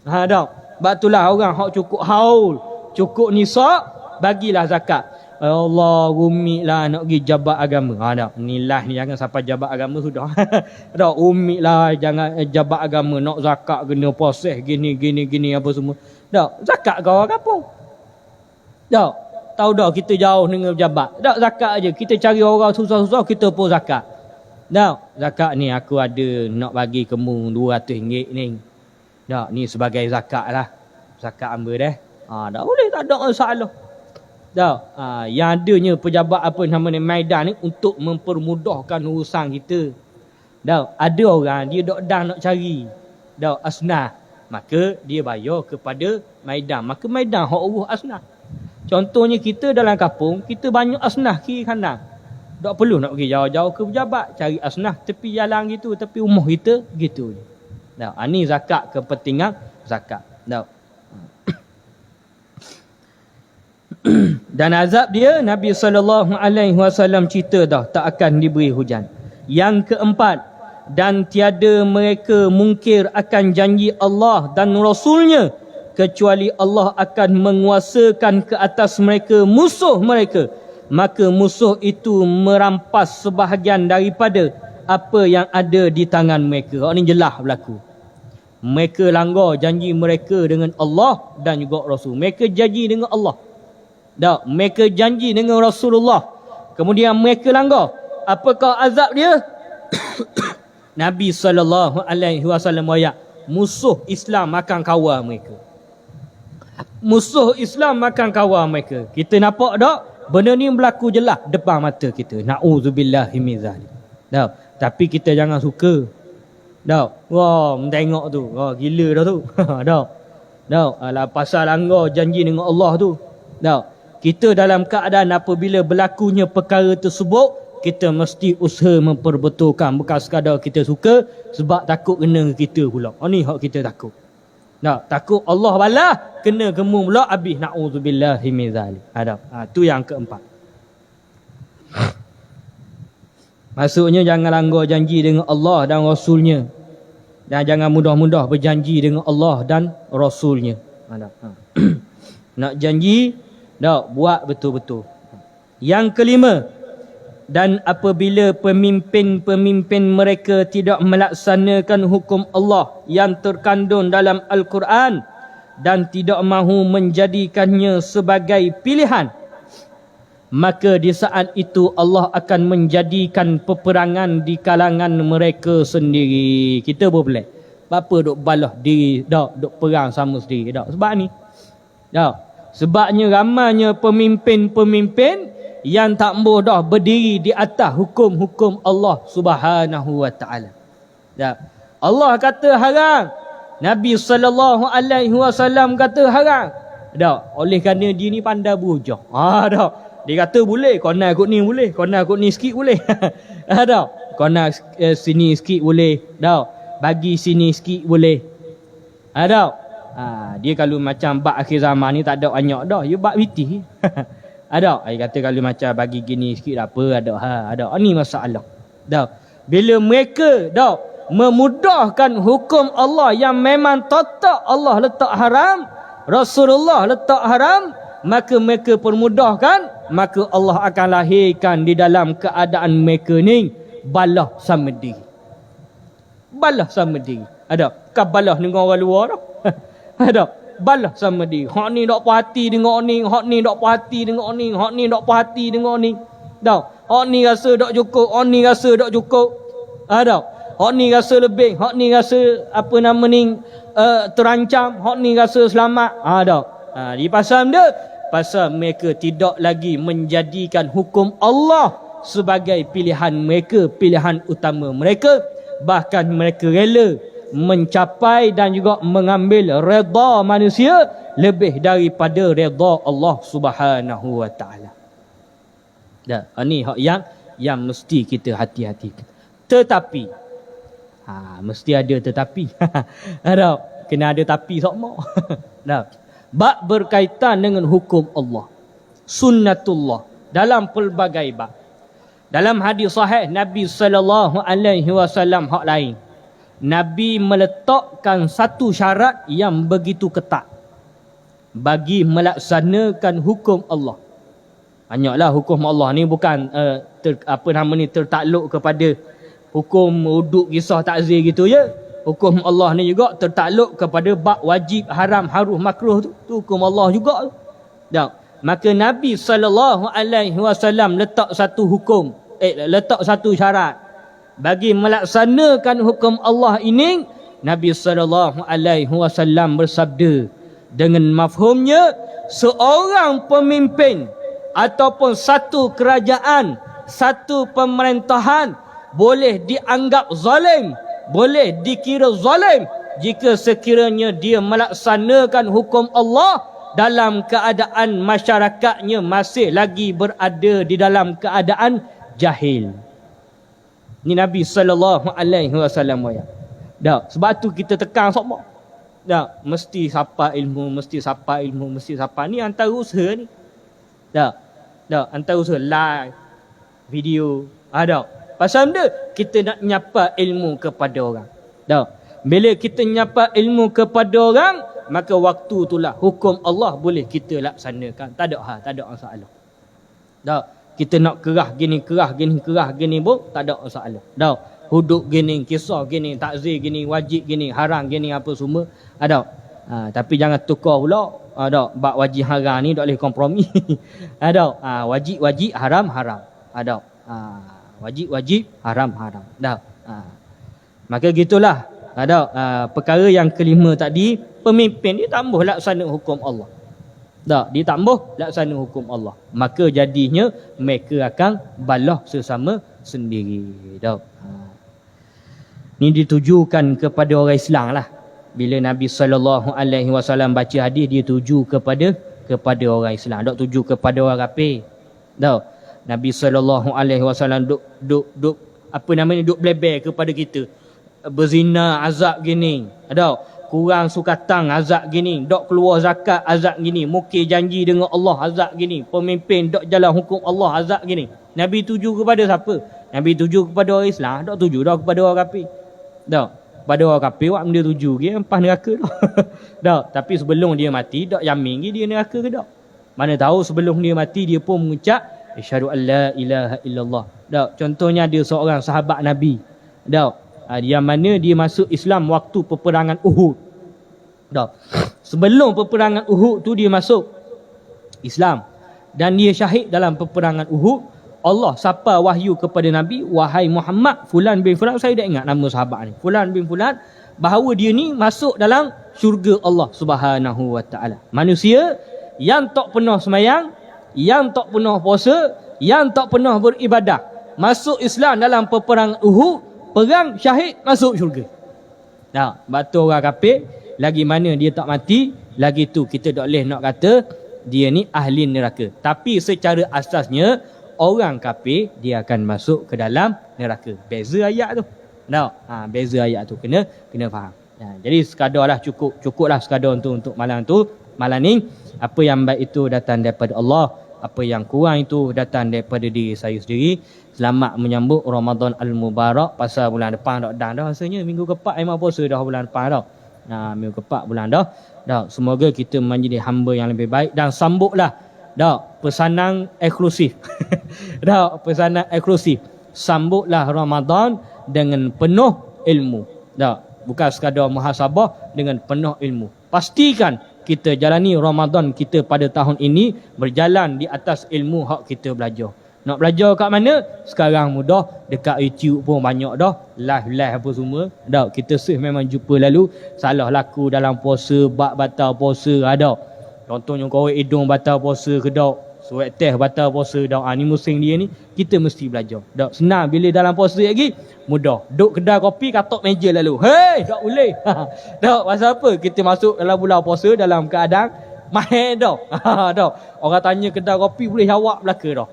Tak. Sebab itulah orang hak cukup haul, cukup nisab, bagilah zakat. Allah, umi lah nak pergi jabat agama. Tak. Inilah ni jangan sampai jabat agama sudah. Tak, umi lah jangan jabat agama. Nak zakat kena proses gini apa semua. Tak, zakat kau orang kampung. Tak, tahu dah kita jauh dengan jabat. Tak, zakat aja. Kita cari orang susah-susah, kita pun zakat. Tak, zakat ni aku ada nak bagi kamu RM200 ni. Tak, ni sebagai zakat lah. Zakat hamba dah. Tak boleh, tak ada masalah. Tak, yang adanya pejabat apa nama ni Maidan ni untuk mempermudahkan urusan kita. Tak, ada orang dia dah nak cari. Tak, asnah. Maka dia bayar kepada Maidan. Maka Maidan hak urus asnah. Contohnya kita dalam kampung, kita banyak asnah kiri kanan. Tak perlu nak pergi jauh-jauh ke pejabat. Cari asnah tepi jalan gitu, tepi rumah kita gitu. Tak, ni zakat, kepentingan zakat. Tak. Dan azab dia Nabi SAW cerita dah tak akan diberi hujan. Yang keempat, dan tiada mereka mungkir akan janji Allah dan Rasulnya kecuali Allah akan menguasakan ke atas mereka musuh mereka, maka musuh itu merampas sebahagian daripada apa yang ada di tangan mereka. Ini jelas berlaku. Mereka langgar janji mereka dengan Allah dan juga Rasul. Mereka janji dengan Allah. Tak, mereka janji dengan Rasulullah. Kemudian mereka langgar. Apakah azab dia? Nabi SAW ayat, musuh Islam akan kawal mereka. Musuh Islam akan kawal mereka. Kita nampak tak? Benda ni berlaku jelas depan mata kita. Na'udzubillahi min zalik. Tak, tapi kita jangan suka. Tak, wah, tengok tu. Wah, gila dah tu. Tak. Tak, alah pasal langgar janji dengan Allah tu. Tak. Kita dalam keadaan apabila berlakunya perkara tersebut, kita mesti usaha memperbetulkan. Bukan sekadar kita suka sebab takut kena kita pula. Ni hak kita takut. Tak, takut Allah balas, kena gemuk pula habis, na'udzubillahi min zalik. Tu yang keempat. Maksudnya jangan langgar janji dengan Allah dan Rasulnya. Dan jangan mudah-mudah berjanji dengan Allah dan Rasulnya. Nak janji, buat betul-betul. Yang kelima, dan apabila pemimpin-pemimpin mereka tidak melaksanakan hukum Allah yang terkandung dalam Al-Quran dan tidak mahu menjadikannya sebagai pilihan, maka di saat itu Allah akan menjadikan peperangan di kalangan mereka sendiri. Kita boleh apa duk balah diri, duk perang sama sendiri. Sebab ni, sebabnya ramainya pemimpin-pemimpin yang tak mudah berdiri di atas hukum-hukum Allah Subhanahu wa taala. Allah kata haram, Nabi sallallahu alaihi wasallam kata haram. Oleh kerana dia ni pandai berhujah. Dia kata boleh, kau nak ikut ni boleh, kau nak ikut ni sikit boleh. Kau nak sini sikit boleh. Bagi sini sikit boleh. Dia kalau macam bab akhir zaman ni tak ada banyak dah, dia bab fitih. Dia kata kalau macam bagi gini sikit apa, ni masalah. Bila mereka memudahkan hukum Allah yang memang tetap Allah letak haram, Rasulullah letak haram, maka mereka permudahkan, maka Allah akan lahirkan di dalam keadaan mereka ni balah sama diri. Balah sama diri. Bukan balah dengan orang luar dah. Balah sama diri. Hak ni tak puas hati dengan ni, hak ni tak puas hati dengan ni, hak ni tak puas hati dengan ni. Hak ni rasa tak cukup, hak ni rasa tak cukup. Hak ni rasa lebih, hak ni rasa terancam, hak ni rasa selamat. Di pasal dia, pasal mereka tidak lagi menjadikan hukum Allah sebagai pilihan mereka, pilihan utama mereka. Bahkan mereka rela mencapai dan juga mengambil redha manusia lebih daripada redha Allah Subhanahu wa taala. Ini hak yang mesti kita hati-hati. Tetapi mesti ada tetapi. Kena ada tapi sokmo. Bab berkaitan dengan hukum Allah, sunnatullah dalam pelbagai bab. Dalam hadis sahih Nabi sallallahu alaihi wasallam hak lain, Nabi meletakkan satu syarat yang begitu ketat bagi melaksanakan hukum Allah. Banyaklah hukum Allah ni bukan tertakluk kepada hukum uduk, kisah, takzir gitu ya. Hukum Allah ni juga tertakluk kepada bab wajib, haram, haruh, makruh tu hukum Allah juga. Maka Nabi sallallahu alaihi wasallam letak satu hukum, letak satu syarat bagi melaksanakan hukum Allah ini. Nabi sallallahu alaihi wasallam bersabda dengan mafhumnya, seorang pemimpin ataupun satu kerajaan, satu pemerintahan boleh dianggap zalim, boleh dikira zalim jika sekiranya dia melaksanakan hukum Allah dalam keadaan masyarakatnya masih lagi berada di dalam keadaan jahil. Ni Nabi sallallahu alaihi wasallam ya. Sebab tu kita tekan semua. Mesti sapa ilmu, mesti sapa ilmu, mesti sapa. Ni antara usaha ni. Antara usaha live video. Pasal dia kita nak nyapa ilmu kepada orang. Bila kita nyapa ilmu kepada orang, maka waktu itulah hukum Allah boleh kita laksanakan. Tak ada masalah. Kita nak kerah gini pun tak ada masalah. Hudud gini, kisah gini, takzir gini, wajib gini, haram gini, apa semua ada. Tapi jangan tukar pula. Bab wajib haram ni tak boleh kompromi. Wajib haram. Wajib haram. Maka gitulah. Perkara yang kelima tadi, pemimpin dia tambah laksana hukum Allah. Dia tambah laksana hukum Allah. Maka jadinya mereka akan balah sesama sendiri. Ini ditujukan kepada orang Islam lah. Bila Nabi sallallahu alaihi wasallam baca hadis, dia tuju kepada orang Islam, tak tuju kepada orang kafir. Nabi sallallahu alaihi wasallam duk bleber kepada kita. Berzina azab gini. kurang sukatan azab gini, dok keluar zakat azab gini, mukir janji dengan Allah azab gini, pemimpin dok jalan hukum Allah azab gini. Nabi tuju kepada siapa? Nabi tuju kepada orang Islam, dok tuju dah kepada orang kafir. Dok, pada orang kafir wak dia tuju ke empas neraka dah. Dok, tapi sebelum dia mati dok yamin ke dia neraka ke dok? Mana tahu sebelum dia mati dia pun mengucap asyhadu an la ilaha illallah. Dok, contohnya dia seorang sahabat Nabi. Dok, yang mana dia masuk Islam waktu peperangan Uhud. Dah. Sebelum peperangan Uhud tu dia masuk Islam dan dia syahid dalam peperangan Uhud. Allah sapa wahyu kepada Nabi, wahai Muhammad, fulan bin fulan, saya dah ingat nama sahabat ni, fulan bin fulan, bahawa dia ni masuk dalam syurga Allah Subhanahu wa taala. Manusia yang tak pernah semayang, yang tak pernah puasa, yang tak pernah beribadah, masuk Islam dalam peperangan Uhud, perang syahid, masuk syurga. Nah, batu orang kafir, lagi mana dia tak mati, lagi tu kita tak boleh nak kata dia ni ahli neraka. Tapi secara asasnya orang kafir dia akan masuk ke dalam neraka. Beza ayat tu. Nah, beza ayat tu kena faham. Jadi sekadarlah cukuplah sekadar untuk malam tu. Malam ni apa yang baik itu datang daripada Allah, apa yang kurang itu datang daripada diri saya sendiri. Selamat menyambut Ramadan Al-Mubarak. Pasal bulan depan dah rasanya minggu keempat memang puasa dah bulan depan dah. Minggu keempat bulan dah. Semoga kita menjadi hamba yang lebih baik dan sambutlah pesanan eksklusif. Pesanan eksklusif. Sambutlah Ramadan dengan penuh ilmu. Bukan sekadar muhasabah, dengan penuh ilmu. Pastikan kita jalani Ramadan kita pada tahun ini berjalan di atas ilmu hak kita belajar. Nak belajar kat mana? Sekarang mudah, dekat YouTube pun banyak dah, live apa semua. Kita memang jumpa lalu salah laku dalam puasa, bab batal puasa ada. Contohnya kau hidung batal puasa ke dak, surat teh batal puasa dak. Ni musim dia ni kita mesti belajar. Senang bila dalam puasa lagi mudah. Duk kedai kopi katok meja lalu. Hei, dak boleh. Pasal apa? Kita masuk dalam bulan puasa dalam keadaan main dah. Orang tanya kedai kopi boleh jawab belaka dah.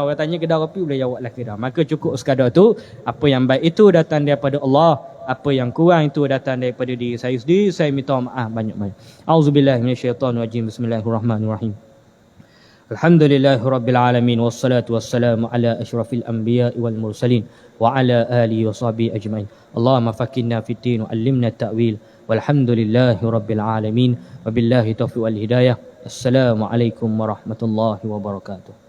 Orang tanya kedai kopi boleh jawab belaka dah. Maka cukup sekadar tu. Apa yang baik itu datang daripada Allah, apa yang kurang itu datang daripada diri saya sendiri. Saya minta maaf banyak-banyak. Auzubillahi minasyaitonirrajim. Bismillahirrahmanirrahim. Alhamdulillahirabbil alamin, wassalatu wassalamu ala asyrafil anbiya'i wal mursalin wa ala alihi wa sahbihi ajmain. Allahumma faqqihna fid din wa 'allimna at-ta'wil. Walhamdulillahirabbil alamin. Wabillahi taufiq wal hidayah. Assalamualaikum warahmatullahi wabarakatuh.